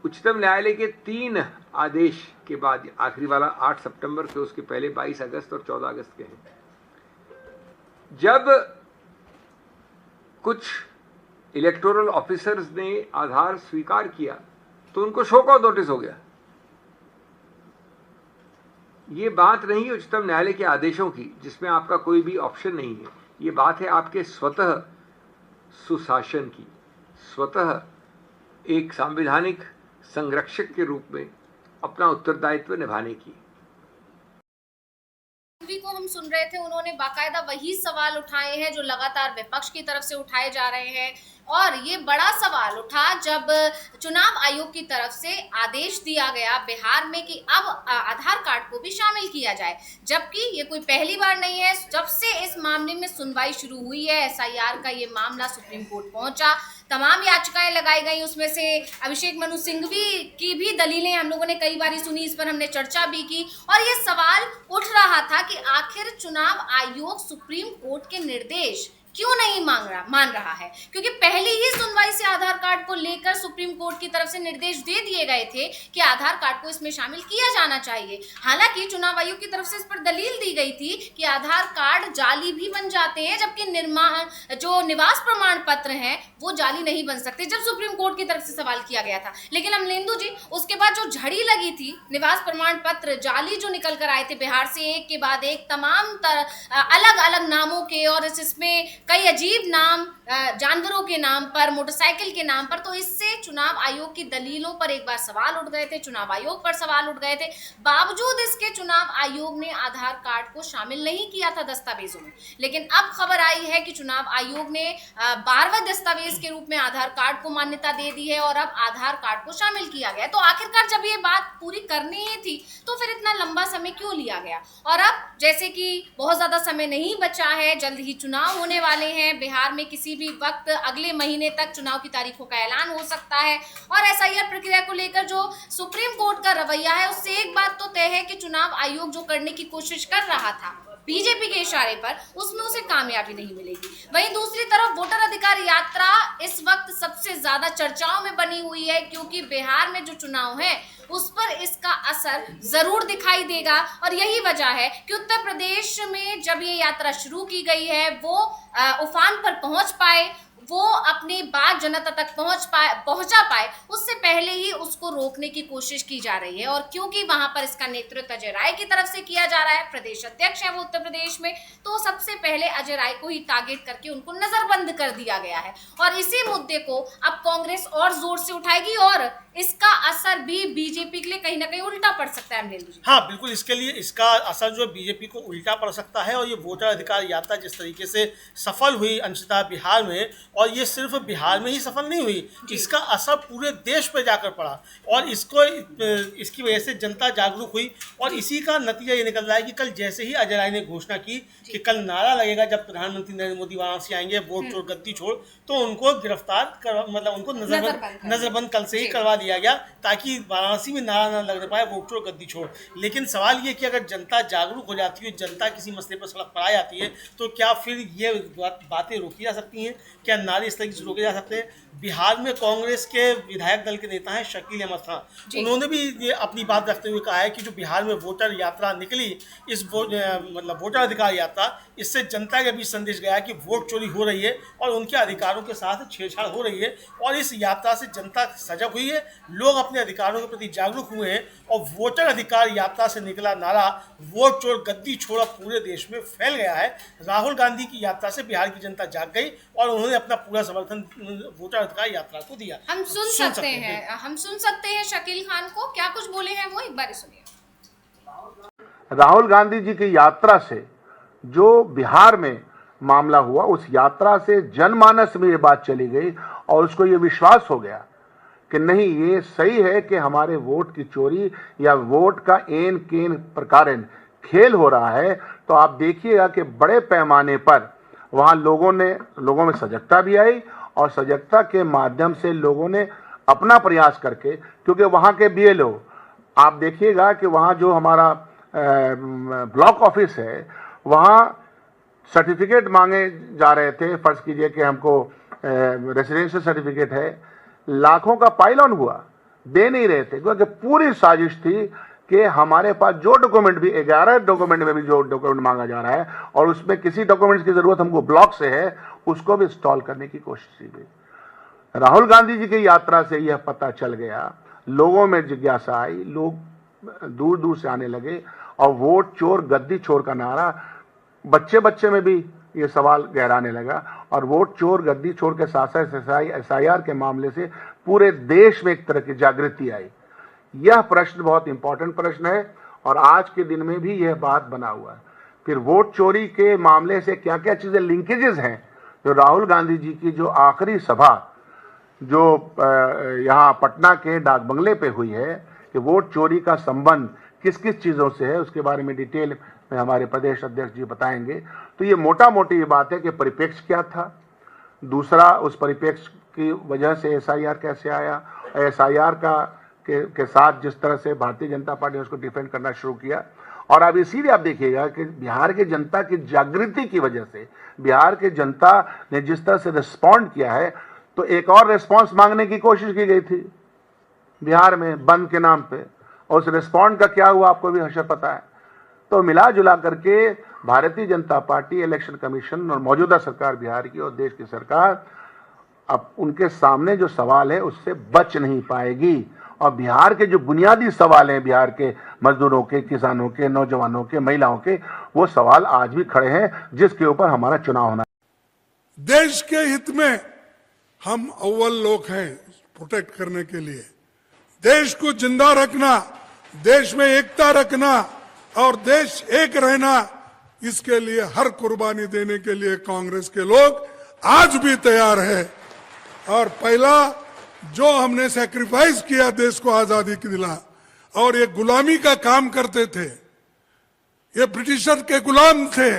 उच्चतम न्यायालय के 3 आदेश के बाद, आखिरी वाला 8 सितंबर के, उसके पहले 22 अगस्त और 14 अगस्त के हैं, जब कुछ इलेक्टोरल ऑफिसर्स ने आधार स्वीकार किया तो उनको शो कॉज नोटिस हो गया। ये बात नहीं है उच्चतम न्यायालय के आदेशों की जिसमें आपका कोई भी ऑप्शन नहीं है, ये बात है आपके स्वतः सुशासन की, स्वतः एक संवैधानिक संरक्षक के रूप में अपना उत्तरदायित्व निभाने की। को हम सुन रहे थे, उन्होंने बाकायदा वही सवाल उठाए हैं जो लगातार विपक्ष की तरफ से उठाए जा रहे हैं। और ये बड़ा सवाल उठा जब चुनाव आयोग की तरफ से आदेश दिया गया बिहार में कि अब आधार कार्ड को भी शामिल किया जाए, जबकि ये कोई पहली बार नहीं है। जब से इस मामले में सुनवाई शुरू हुई है, एसआईआर का ये मामला सुप्रीम कोर्ट पहुंचा, तमाम याचिकाएं लगाई गई, उसमें से अभिषेक मनु सिंघवी की भी दलीलें हम लोगों ने कई बार सुनी, इस पर हमने चर्चा भी की। और ये सवाल उठ रहा था कि आखिर चुनाव आयोग सुप्रीम कोर्ट के निर्देश क्यों नहीं मान रहा है, क्योंकि पहली ही सुनवाई से आधार कार्ड को लेकर सुप्रीम कोर्ट की तरफ से निर्देश दे दिए गए थे कि आधार कार्ड को इसमें शामिल किया जाना चाहिए। हालांकि चुनाव आयोग की तरफ से इस पर दलील दी गई थी कि आधार कार्ड जाली भी बन जाते हैं, जबकि जो निवास प्रमाण पत्र हैं वो जाली नहीं बन सकते, जब सुप्रीम कोर्ट की तरफ से सवाल किया गया था। लेकिन अमलेंदु जी, उसके बाद जो झड़ी लगी थी, निवास प्रमाण पत्र जाली जो निकल कर आए थे बिहार से, एक के बाद एक तमाम अलग अलग नामों के, और इसमें कई अजीब नाम, जानवरों के नाम पर, मोटरसाइकिल के नाम पर, तो इससे चुनाव आयोग की दलीलों पर एक बार सवाल उठ गए थे, चुनाव आयोग पर सवाल उठ गए थे। बावजूद इसके चुनाव आयोग ने आधार कार्ड को शामिल नहीं किया था दस्तावेजों में। लेकिन अब खबर आई है कि चुनाव आयोग ने 12वें दस्तावेज के रूप में आधार कार्ड को मान्यता दे दी है और अब आधार कार्ड को शामिल किया गया। तो आखिरकार जब ये बात पूरी करनी ही थी तो फिर इतना लंबा समय क्यों लिया गया? और अब जैसे कि बहुत ज्यादा समय नहीं बचा है, जल्द ही चुनाव होने वाले हैं बिहार में, किसी भी वक्त अगले महीने तक चुनाव की तारीखों का ऐलान हो सकता है। और एसआईआर प्रक्रिया को लेकर जो सुप्रीम कोर्ट का रवैया है, उससे एक बात तो तय है कि चुनाव आयोग जो करने की कोशिश कर रहा था बीजेपी के इशारे पर, उसमें उसे कामयाबी नहीं मिलेगी। वहीं दूसरी तरफ वोटर अधिकार यात्रा इस वक्त सबसे ज्यादा चर्चाओं में बनी हुई है, क्योंकि बिहार में जो चुनाव है उस पर इसका असर जरूर दिखाई देगा। और यही वजह है कि उत्तर प्रदेश में जब ये यात्रा शुरू की गई है, वो उफान पर पहुंच पाए, वो अपनी बात जनता तक पहुंचा पाए, उससे पहले ही उसको रोकने की कोशिश की जा रही है। और क्योंकि वहां पर इसका नेतृत्व अजय राय की तरफ से किया जा रहा है, प्रदेश अध्यक्ष है वो उत्तर प्रदेश में, तो सबसे पहले अजय राय को ही टारगेट करके उनको नजरबंद कर दिया गया है। और इसी मुद्दे को अब कांग्रेस और जोर से उठाएगी और इसका असर भी बीजेपी के लिए कहीं ना कहीं उल्टा पड़ सकता है। अमलेंदु जी, हाँ बिल्कुल, इसके लिए इसका असर जो बीजेपी को उल्टा पड़ सकता है। और ये वोटर अधिकार यात्रा जिस तरीके से सफल हुई अंशतः बिहार में, और ये सिर्फ बिहार में ही सफल नहीं हुई, इसका असर पूरे देश पर जाकर पड़ा और इसकी वजह से जनता जागरूक हुई। और इसी का नतीजा ये निकल रहा है कि कल जैसे ही अजय राय ने घोषणा की कि कल नारा लगेगा जब प्रधानमंत्री नरेंद्र मोदी वाराणसी आएंगे, वोट छोड़ गद्दी छोड़, तो उनको गिरफ्तार कर, मतलब उनको नजरबंद कल से ही करवा दिया गया, ताकि वाराणसी में नारा ना लगने पाए वोट छोड़ गद्दी छोड़। लेकिन सवाल ये कि अगर जनता जागरूक हो जाती है, जनता किसी मसले पर सड़क पर आ जाती है, तो क्या फिर ये बातें रोकी जा सकती हैं? क्या नारे इस तरीके से रोके जा सकते हैं। बिहार में कांग्रेस के विधायक दल के नेता हैं शकील अहमद खान, उन्होंने भी ये अपनी बात रखते हुए कहा है कि जो बिहार में वोटर यात्रा निकली, इस मतलब वोटर अधिकार यात्रा, इससे जनता के बीच संदेश गया कि वोट चोरी हो रही है और उनके अधिकारों के साथ छेड़छाड़ हो रही है। और इस यात्रा से जनता सजग हुई है, लोग अपने अधिकारों के प्रति जागरूक हुए हैं और वोटर अधिकार यात्रा से निकला नारा वोट चोर गद्दी छोड़ अब पूरे देश में फैल गया है। राहुल गांधी की यात्रा से बिहार की जनता जाग गई और उन्होंने अपना पूरा समर्थन वोटर अधिकार यात्रा को दिया। हम सुन सकते हैं शकील खान को, क्या कुछ बोले हैं वो, एक बार सुनिए। राहुल गांधी जी की यात्रा से जो बिहार में मामला हुआ, उस यात्रा से जनमानस में ये बात चली गई और उसको ये विश्वास हो गया कि नहीं, ये सही है कि हमारे वोट की चोरी या वोट का एन केन प्रकार खेल हो रहा है। तो आप देखिएगा कि बड़े पैमाने पर वहाँ लोगों में सजगता भी आई और सजगता के माध्यम से लोगों ने अपना प्रयास करके, क्योंकि वहाँ के BLO, आप देखिएगा कि वहाँ जो हमारा ब्लॉक ऑफिस है, वहाँ सर्टिफिकेट मांगे जा रहे थे। फर्ज कीजिए कि हमको रेसिडेंशियल सर्टिफिकेट है, लाखों का पाइल ऑन हुआ, दे नहीं रहे थे, क्योंकि पूरी साजिश थी कि हमारे पास जो डॉक्यूमेंट भी 11 डॉक्यूमेंट में भी जो डॉक्यूमेंट मांगा जा रहा है और उसमें किसी डॉक्यूमेंट्स की जरूरत हमको ब्लॉक से है, उसको भी इंस्टॉल करने की कोशिश की गई। राहुल गांधी जी की यात्रा से यह पता चल गया, लोगों में जिज्ञासा आई, लोग दूर दूर से आने लगे और वोट चोर गद्दी चोर का नारा बच्चे में भी ये सवाल गहराने लगा। और वोट चोर गद्दी चोर के साथ साथ SIR के मामले से पूरे देश में एक तरह की जागृति आई। यह प्रश्न बहुत इंपॉर्टेंट प्रश्न है और आज के दिन में भी यह बात बना हुआ है। फिर वोट चोरी के मामले से क्या क्या चीजें लिंकेजेस हैं, जो राहुल गांधी जी की जो आखिरी सभा जो यहाँ पटना के डाक बंगले पे हुई है, कि वोट चोरी का संबंध किस किस चीज़ों से है, उसके बारे में डिटेल में हमारे प्रदेश अध्यक्ष जी बताएंगे। तो ये मोटा मोटी ये बात है कि परिप्रेक्ष्य क्या था, दूसरा उस परिप्रेक्ष्य की वजह से SIR कैसे आया, SIR के साथ जिस तरह से भारतीय जनता पार्टी ने उसको डिफेंड करना शुरू किया। और अब इसीलिए आप देखिएगा कि बिहार के जनता की जागृति की वजह से, बिहार के जनता ने जिस तरह से रिस्पॉन्ड किया है, तो एक और रिस्पॉन्स मांगने की कोशिश की गई थी बिहार में बंद के नाम पे, और उस रिस्पॉन्ड का क्या हुआ आपको भी हमेशा पता है। तो मिला जुला करके Bharatiya Janata party, election commission और मौजूदा सरकार बिहार की और देश की सरकार अब उनके सामने जो सवाल है उससे बच नहीं पाएगी। और बिहार के जो बुनियादी सवाल हैं, बिहार के मजदूरों के, किसानों के, नौजवानों के, महिलाओं के, वो सवाल आज भी खड़े हैं जिसके ऊपर हमारा चुनाव होना है। देश के हित में हम अव्वल लोग हैं प्रोटेक्ट करने के लिए। देश को जिंदा रखना, देश में एकता रखना और देश एक रहना, इसके लिए हर कुर्बानी देने के लिए कांग्रेस के लोग आज भी तैयार है। और पहला जो हमने सैक्रिफाइस किया देश को आजादी की दिला, और ये गुलामी का काम करते थे, ये ब्रिटिशर के गुलाम थे,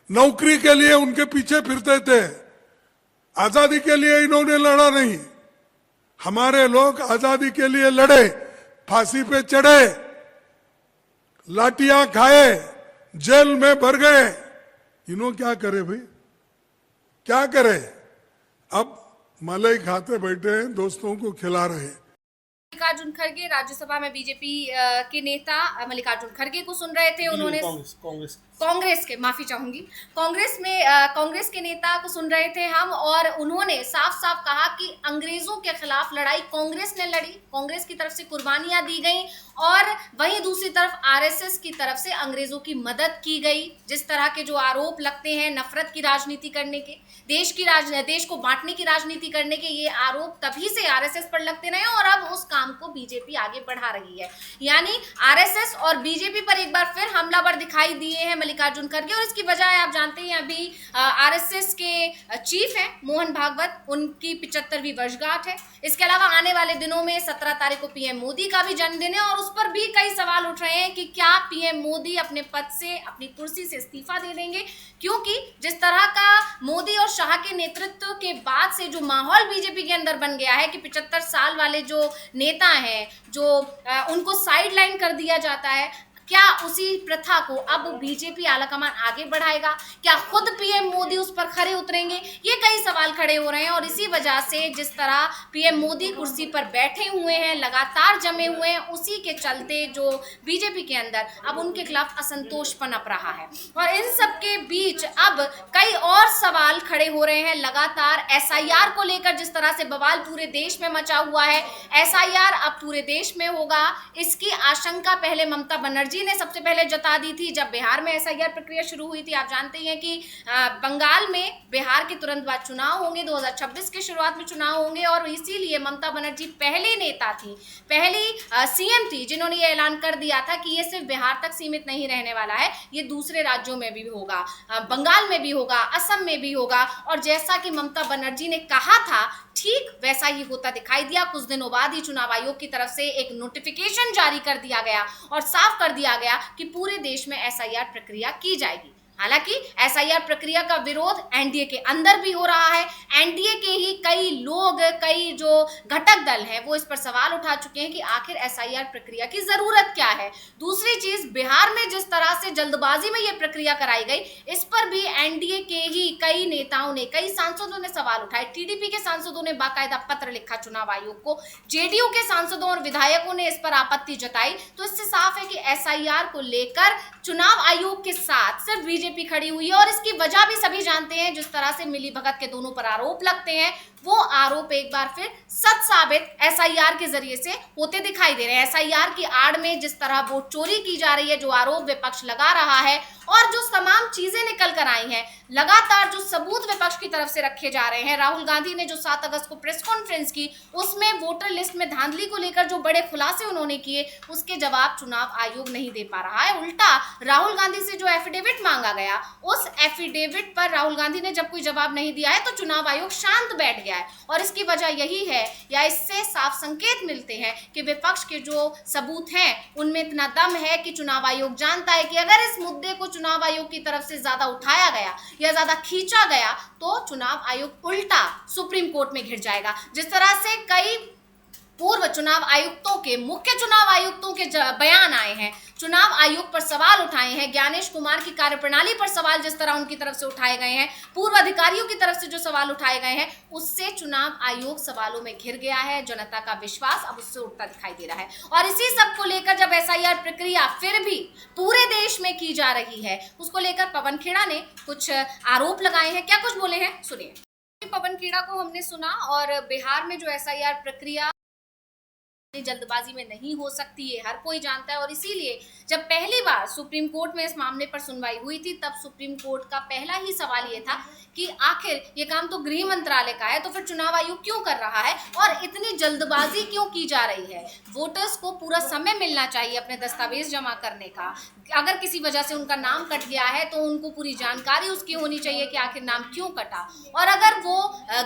नौकरी के लिए उनके पीछे फिरते थे, आजादी के लिए इन्होंने लड़ा नहीं। हमारे लोग आजादी के लिए लड़े, फांसी पे चढ़े, लाठियां खाए, जेल में भर गए। इन्हों क्या करे भाई, क्या करे? अब मलाई खाते बैठे हैं, दोस्तों को खिला रहे हैं। मल्लिकार्जुन खड़गे राज्यसभा में बीजेपी के नेता मल्लिकार्जुन खड़गे को सुन रहे थे। उन्होंने कांग्रेस के, माफी चाहूंगी, कांग्रेस के नेता को सुन रहे थे हम, और उन्होंने साफ साफ कहा कि अंग्रेजों के खिलाफ लड़ाई कांग्रेस ने लड़ी, कांग्रेस की तरफ से कुर्बानियां दी गई, और वहीं दूसरी तरफ RSS की तरफ से अंग्रेजों की मदद की गई। जिस तरह के जो आरोप लगते हैं नफरत की राजनीति करने के, देश को बांटने की राजनीति करने के, ये आरोप तभी से RSS पर लगते रहे और अब उस काम को बीजेपी आगे बढ़ा रही है। यानी RSS और बीजेपी पर एक बार फिर हमलावर दिखाई दिए हैं मल्लिकार्जुन खड़गे, और इसकी वजह आप जानते हैं अभी RSS के चीफ हैं मोहन भागवत, उनकी 75वीं वर्षगांठ है। इसके अलावा आने वाले दिनों में 17 तारीख को PM मोदी का भी जन्मदिन है, और उस पर भी कई सवाल उठ रहे हैं कि क्या PM मोदी अपने पद से, अपनी कुर्सी से इस्तीफा दे देंगे, क्योंकि जिस तरह का मोदी और शाह के नेतृत्व के बाद से जो माहौल बीजेपी के अंदर बन गया है कि 75 साल वाले जो नेता हैं, जो उनको साइड लाइन कर दिया जाता है, क्या उसी प्रथा को अब बीजेपी आलाकमान आगे बढ़ाएगा? क्या खुद पीएम मोदी उस पर खरे उतरेंगे? ये कई सवाल खड़े हो रहे हैं और इसी वजह से जिस तरह पीएम मोदी कुर्सी पर बैठे हुए हैं, लगातार जमे हुए हैं, उसी के चलते जो बीजेपी के अंदर अब उनके खिलाफ असंतोष पनप रहा है। और इन सब के बीच अब कई और सवाल खड़े हो रहे हैं लगातार। एसआईआर को लेकर जिस तरह से बवाल पूरे देश में मचा हुआ है, एसआईआर अब पूरे देश में होगा, इसकी आशंका पहले ममता बनर्जी ने सबसे पहले जता दी थी जब बिहार में एसआईआर प्रक्रिया शुरू हुई थी। आप जानते हैं कि बंगाल में बिहार के तुरंत बाद चुनाव होंगे, 2026 के शुरुआत में चुनाव होंगे और इसीलिए ममता बनर्जी पहली नेता थी, पहली सीएम थी जिन्होंने ये ऐलान कर दिया था कि ये सिर्फ बिहार तक सीमित नहीं रहने वाला है, ये दूसरे राज्यों में भी होगा, बंगाल में भी होगा, असम में भी होगा। और जैसा कि ममता बनर्जी ने कहा था ठीक वैसा ही होता दिखाई दिया। कुछ दिनों बाद ही चुनाव आयोग की तरफ से एक नोटिफिकेशन जारी कर दिया गया और साफ कर दिया गया कि पूरे देश में एसआईआर प्रक्रिया की जाएगी। हालांकि एसआईआर प्रक्रिया का विरोध एनडीए के अंदर भी हो रहा है। एनडीए के ही कई लोग, कई जो घटक दल हैं वो इस पर सवाल उठा चुके हैं कि आखिर एसआईआर प्रक्रिया की जरूरत क्या है। दूसरी चीज, बिहार में जिस तरह से जल्दबाजी में ये प्रक्रिया कराई गई, इस पर भी एनडीए के ही कई नेताओं ने, कई सांसदों ने सवाल उठाए। टीडीपी के सांसदों ने बाकायदा पत्र लिखा चुनाव आयोग को, जेडीयू के सांसदों और विधायकों ने इस पर आपत्ति जताई। तो इससे साफ है कि एसआईआर को लेकर चुनाव आयोग के साथ सिर्फ बीजेपी खड़ी हुई है और इसकी वजह भी सभी जानते हैं। जिस तरह से मिलीभगत के दोनों पर आरोप लगते हैं, वो आरोप एक बार फिर सच साबित एसआईआर के जरिए से होते दिखाई दे रहे हैं। एसआईआर की आड़ में जिस तरह वोट चोरी की जा रही है, जो आरोप विपक्ष लगा रहा है और जो तमाम चीजें निकल कर आई हैं, लगातार जो सबूत विपक्ष की तरफ से रखे जा रहे हैं। राहुल गांधी ने जो 7 अगस्त को प्रेस कॉन्फ्रेंस की, उसमें वोटर लिस्ट में धांधली को लेकर जो बड़े खुलासे उन्होंने किए, उसके जवाब चुनाव आयोग नहीं दे पा रहा है। उल्टा राहुल गांधी से जो एफिडेविट मांगा गया, उस एफिडेविट पर राहुल गांधी ने जब कोई जवाब नहीं दिया है तो चुनाव आयोग शांत बैठ गया है। और इसकी वजह यही है, या इससे साफ संकेत मिलते हैं कि विपक्ष के जो सबूत हैं उनमें इतना दम है कि चुनाव आयोग जानता है कि अगर इस मुद्दे को चुनाव आयोग की तरफ से ज्यादा उठाया गया या ज्यादा खींचा गया तो चुनाव आयोग उल्टा सुप्रीम कोर्ट में घिर जाएगा। जिस तरह से कई पूर्व चुनाव आयुक्तों के, मुख्य चुनाव आयुक्तों के बयान आए हैं, चुनाव आयोग पर सवाल उठाए हैं, ज्ञानेश कुमार की कार्यप्रणाली पर सवाल जिस तरह उनकी तरफ से उठाए गए हैं, पूर्व अधिकारियों की तरफ से जो सवाल उठाए गए हैं, उससे चुनाव आयोग सवालों में घिर गया है। जनता का विश्वास अब उससे उठता दिखाई दे रहा है। और इसी सब को लेकर जब एसआईआर प्रक्रिया फिर भी पूरे देश में की जा रही है, उसको लेकर पवन खेड़ा ने कुछ आरोप लगाए हैं। क्या कुछ बोले हैं, सुनिए। पवन खेड़ा को हमने सुना। और बिहार में जो एसआईआर प्रक्रिया जल्दबाजी में नहीं हो सकती है, हर कोई जानता है। और इसीलिए जब पहली बार सुप्रीम कोर्ट में इस मामले पर सुनवाई हुई थी, तब सुप्रीम कोर्ट का पहला ही सवाल ये था कि आखिर ये काम तो गृह मंत्रालय का है, तो फिर चुनाव आयोग क्यों कर रहा है और इतनी जल्दबाजी क्यों की जा रही है। वोटर्स को पूरा समय मिलना चाहिए अपने दस्तावेज जमा करने का। अगर किसी वजह से उनका नाम कट गया है तो उनको पूरी जानकारी उसकी होनी चाहिए कि आखिर नाम क्यों कटा, और अगर वो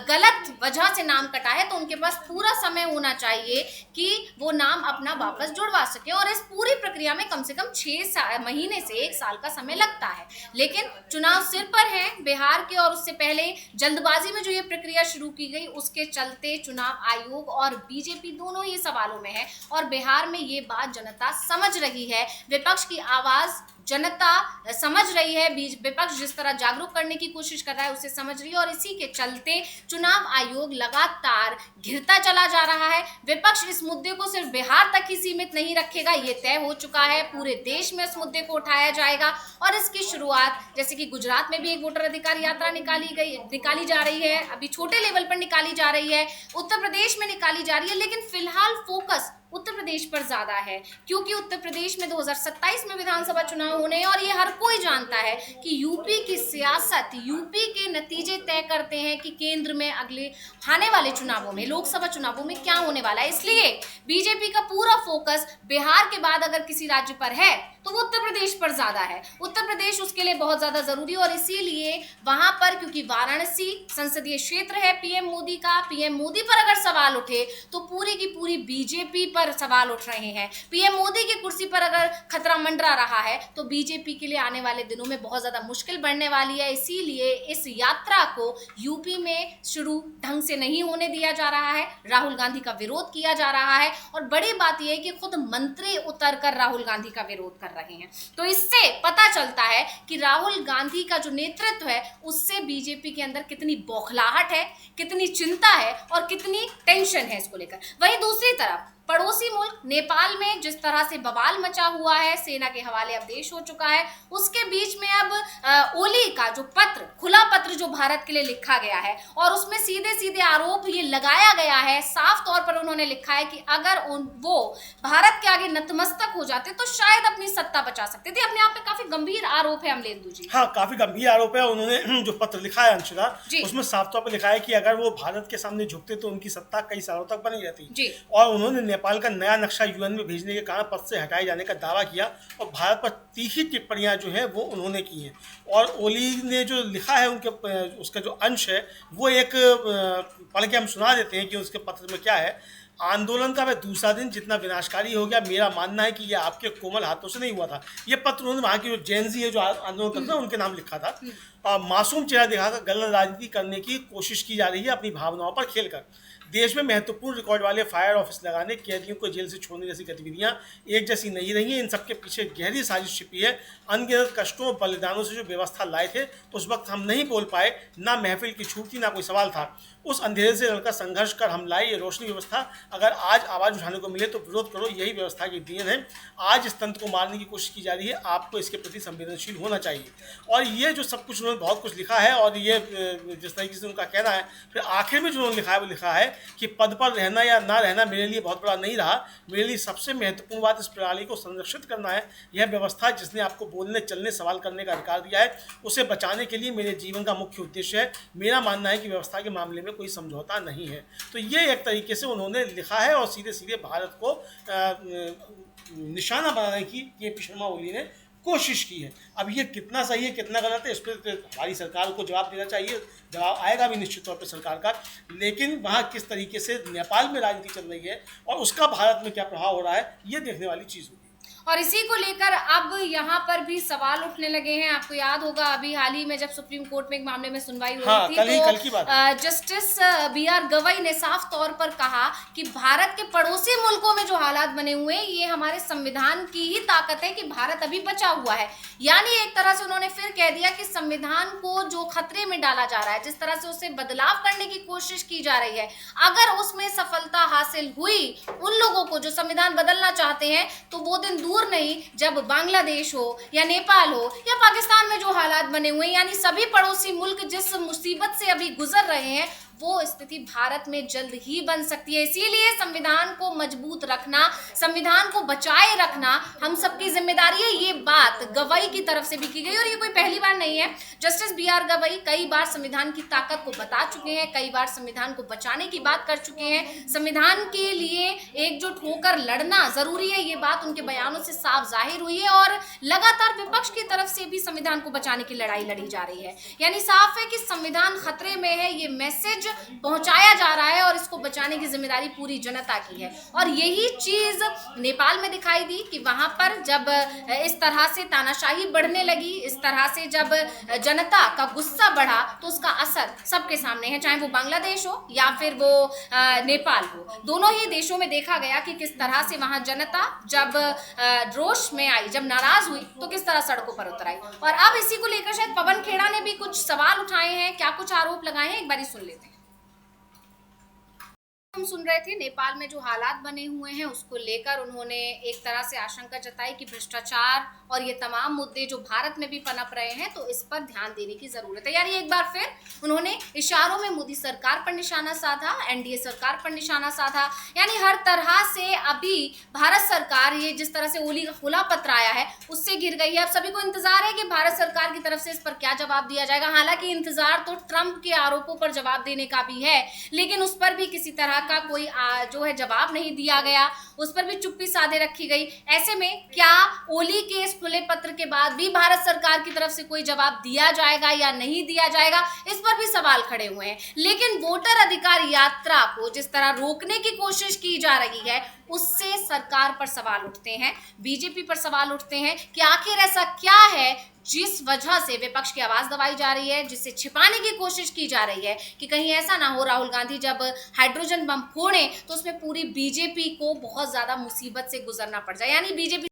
गलत वजह से नाम कटा है तो उनके पास पूरा समय होना चाहिए कि वो नाम अपना वापस जुड़वा सके। और इस पूरी प्रक्रिया में कम से कम 6 महीने से 1 साल का समय लगता है। लेकिन चुनाव सिर पर है बिहार के, और उससे पहले जल्दबाजी में जो ये प्रक्रिया शुरू की गई, उसके चलते चुनाव आयोग और बीजेपी दोनों ही सवालों में है। और बिहार में ये बात जनता समझ रही है, विपक्ष की आवाज जनता समझ रही है, विपक्ष जिस तरह जागरूक करने की कोशिश कर रहा है उसे समझ रही है। और इसी के चलते चुनाव आयोग लगातार घिरता चला जा रहा है। विपक्ष इस मुद्दे को सिर्फ बिहार तक ही सीमित नहीं रखेगा, ये तय हो चुका है, पूरे देश में इस मुद्दे को उठाया जाएगा। और इसकी शुरुआत जैसे कि गुजरात में भी एक वोटर अधिकार यात्रा निकाली जा रही है, अभी छोटे लेवल पर निकाली जा रही है, उत्तर प्रदेश में निकाली जा रही है। लेकिन फिलहाल फोकस उत्तर प्रदेश पर ज्यादा है, क्योंकि उत्तर प्रदेश में 2027 में विधानसभा चुनाव होने हैं। और ये हर कोई जानता है कि यूपी की सियासत, यूपी के नतीजे तय करते हैं कि केंद्र में अगले आने वाले चुनावों में, लोकसभा चुनावों में क्या होने वाला है। इसलिए बीजेपी का पूरा फोकस बिहार के बाद अगर किसी राज्य पर है तो वो उत्तर प्रदेश पर ज्यादा है। उत्तर प्रदेश उसके लिए बहुत ज्यादा जरूरी है। और इसीलिए वहां पर, क्योंकि वाराणसी संसदीय क्षेत्र है पीएम मोदी का, पीएम मोदी पर अगर सवाल उठे तो पूरी की पूरी बीजेपी पर सवाल उठ रहे हैं। पीएम मोदी की कुर्सी पर अगर खतरा मंडरा रहा है तो बीजेपी के लिए आने वाले दिनों में बहुत ज्यादा मुश्किल बढ़ने वाली है। इसीलिए इस यात्रा को यूपी में शुरू ढंग से नहीं होने दिया जा रहा है, राहुल गांधी का विरोध किया जा रहा है। और बड़ी बात यह है कि खुद मंत्री उतरकर राहुल गांधी का विरोध कर कर रहे हैं। तो इससे पता चलता है कि राहुल गांधी का जो नेतृत्व है उससे बीजेपी के अंदर कितनी बौखलाहट है, कितनी चिंता है और कितनी टेंशन है इसको लेकर। वहीं दूसरी तरफ पड़ोसी मुल्क नेपाल में जिस तरह से बवाल मचा हुआ है, सेना के हवाले अब देश हो चुका है, उसके बीच में अब ओली का जो पत्र, खुला पत्र जो भारत के लिए लिखा गया है और उसमें सीधे सीधे आरोप ये लगाया गया है, साफ तौर पर उन्होंने लिखा है कि अगर वो भारत के आगे नतमस्तक हो जाते तो शायद अपनी सत्ता बचा सकते थे। अपने आप में काफी गंभीर आरोप है अमलेंदु जी। हाँ, काफी गंभीर आरोप है। उन्होंने जो पत्र लिखा है अंशुला, उसमें साफ तौर पर लिखा है कि अगर वो भारत के सामने झुकते तो उनकी सत्ता कई सालों तक बनी रहती। और उन्होंने नेपाल का नया नक्शा यूएन में भेजने के कारण पद से हटाए जाने का दावा किया और भारत पर तीखी टिप्पणियां जो है वो उन्होंने की हैं। और ओली ने जो लिखा है उनके उसका जो अंश है वो एक पढ़ के हम सुना देते हैं कि उसके पत्र में क्या है। आंदोलन का वह दूसरा दिन जितना विनाशकारी हो गया, मेरा मानना है कि यह आपके कोमल हाथों से नहीं हुआ था। ये पत्र उन्होंने वहाँ की जो जेनजी है जो आंदोलन करते हैं उनके नाम लिखा था। मासूम चेहरा दिखाकर गलत राजनीति करने की कोशिश की जा रही है अपनी भावनाओं पर खेलकर। देश में महत्वपूर्ण रिकॉर्ड वाले फायर ऑफिस लगाने, कैदियों को जेल से छोड़ने जैसी गतिविधियां एक जैसी नहीं रही हैं। इन सबके पीछे गहरी साजिश छिपी है। अनगिनत कष्टों और बलिदानों से जो व्यवस्था लाए थे तो उस वक्त हम नहीं बोल पाए, ना महफिल की छूट थी, ना कोई सवाल था। उस अंधेरे से लड़कर संघर्ष कर हम लाए ये रोशनी व्यवस्था। अगर आज आवाज़ उठाने को मिले तो विरोध करो, यही व्यवस्था की देन है। आज इस तंत्र को मारने की कोशिश की जा रही है, आपको इसके प्रति संवेदनशील होना चाहिए। और ये जो सब कुछ उन्होंने बहुत कुछ लिखा है और ये जिस तरीके से उनका कहना है, फिर आखिर में जो उन्होंने लिखा है वो लिखा है कि पद पर रहना या ना रहना मेरे लिए बहुत बड़ा नहीं रहा। मेरे लिए सबसे महत्वपूर्ण बात इस प्रणाली को संरक्षित करना है। यह व्यवस्था जिसने आपको बोलने, चलने, सवाल करने का अधिकार दिया है, उसे बचाने के लिए मेरे जीवन का मुख्य उद्देश्य है। मेरा मानना है कि व्यवस्था के मामले में कोई समझौता नहीं है। तो ये एक तरीके से उन्होंने लिखा है और सीधे सीधे भारत को निशाना बनाने की केपी शर्मा ओली ने कोशिश की है। अब ये कितना सही है कितना गलत है इस पर हमारी सरकार को जवाब देना चाहिए। जवाब आएगा भी निश्चित तौर पर सरकार का, लेकिन वहाँ किस तरीके से नेपाल में राजनीति चल रही है और उसका भारत में क्या प्रभाव हो रहा है ये देखने वाली चीज़ होगी। और इसी को लेकर अब यहाँ पर भी सवाल उठने लगे हैं। आपको याद होगा अभी हाल ही में जब सुप्रीम कोर्ट में एक मामले में सुनवाई हुई थी तो जस्टिस BR गवई ने साफ तौर पर कहा कि भारत के पड़ोसी मुल्कों में जो हालात बने हुए हैं ये हमारे संविधान की ही ताकत है कि भारत अभी बचा हुआ है। यानी एक तरह से उन्होंने फिर कह दिया कि संविधान को जो खतरे में डाला जा रहा है, जिस तरह से उसे बदलाव करने की कोशिश की जा रही है, अगर उसमें सफलता हासिल हुई उन लोगों को जो संविधान बदलना चाहते हैं तो वो दिन दूर नहीं जब बांग्लादेश हो या नेपाल हो या पाकिस्तान में जो हालात बने हुए हैं, यानी सभी पड़ोसी मुल्क जिस मुसीबत से अभी गुजर रहे हैं वो स्थिति भारत में जल्द ही बन सकती है। इसीलिए संविधान को मजबूत रखना, संविधान को बचाए रखना हम सबकी जिम्मेदारी है। ये बात गवई की तरफ से भी की गई और ये कोई पहली बार नहीं है। जस्टिस BR गवई कई बार संविधान की ताकत को बता चुके हैं, कई बार संविधान को बचाने की बात कर चुके हैं। संविधान के लिए एकजुट होकर लड़ना जरूरी है, ये बात उनके बयानों से साफ जाहिर हुई है और लगातार विपक्ष की तरफ से भी संविधान को बचाने की लड़ाई लड़ी जा रही है। यानी साफ है कि संविधान खतरे में है, ये मैसेज पहुंचाया जा रहा है और इसको बचाने की जिम्मेदारी पूरी जनता की है। और यही चीज नेपाल में दिखाई दी कि वहां पर जब इस तरह से तानाशाही बढ़ने लगी, इस तरह से जब जनता का गुस्सा बढ़ा तो उसका असर सबके सामने है, चाहे वो बांग्लादेश हो या फिर वो नेपाल हो। दोनों ही देशों में देखा गया कि किस तरह से वहां जनता जब रोष में आई, जब नाराज हुई तो किस तरह सड़कों पर उतर आई। और अब इसी को लेकर शायद पवन खेड़ा ने भी कुछ सवाल उठाए हैं, क्या कुछ आरोप लगाए हैं, एक बार सुन लेते हैं। हम सुन रहे थे नेपाल में जो हालात बने हुए हैं उसको लेकर उन्होंने एक तरह से आशंका जताई कि भ्रष्टाचार और ये तमाम मुद्दे जो भारत में भी पनप रहे हैं तो इस पर ध्यान देने की जरूरत है। यानी एक बार फिर उन्होंने इशारों में मोदी सरकार पर निशाना साधा, NDA सरकार पर निशाना साधा। यानी हर तरह से अभी भारत सरकार, ये जिस तरह से ओली का खुला पत्र आया है उससे घिर गई है। अब सभी को इंतजार है कि भारत सरकार की तरफ से इस पर क्या जवाब दिया जाएगा। हालांकि इंतजार तो ट्रंप के आरोपों पर जवाब देने का भी है, लेकिन उस पर भी किसी तरह का कोई जो है जवाब नहीं दिया गया, उस पर भी चुप्पी साधे रखी गई। ऐसे में क्या ओली के इस खुले पत्र के बाद भी भारत सरकार की तरफ से कोई जवाब दिया जाएगा या नहीं दिया जाएगा, इस पर भी सवाल खड़े हुए हैं। लेकिन वोटर अधिकार यात्रा को जिस तरह रोकने की कोशिश की जा रही है उससे सरकार पर सवाल उठते हैं, बीजेपी पर सवाल उठते हैं कि आखिर ऐसा क्या है जिस वजह से विपक्ष की आवाज दबाई जा रही है, जिससे छिपाने की कोशिश की जा रही है कि कहीं ऐसा ना हो राहुल गांधी जब हाइड्रोजन बम फोड़े तो उसमें पूरी बीजेपी को बहुत ज्यादा मुसीबत से गुजरना पड़ जाए। यानी बीजेपी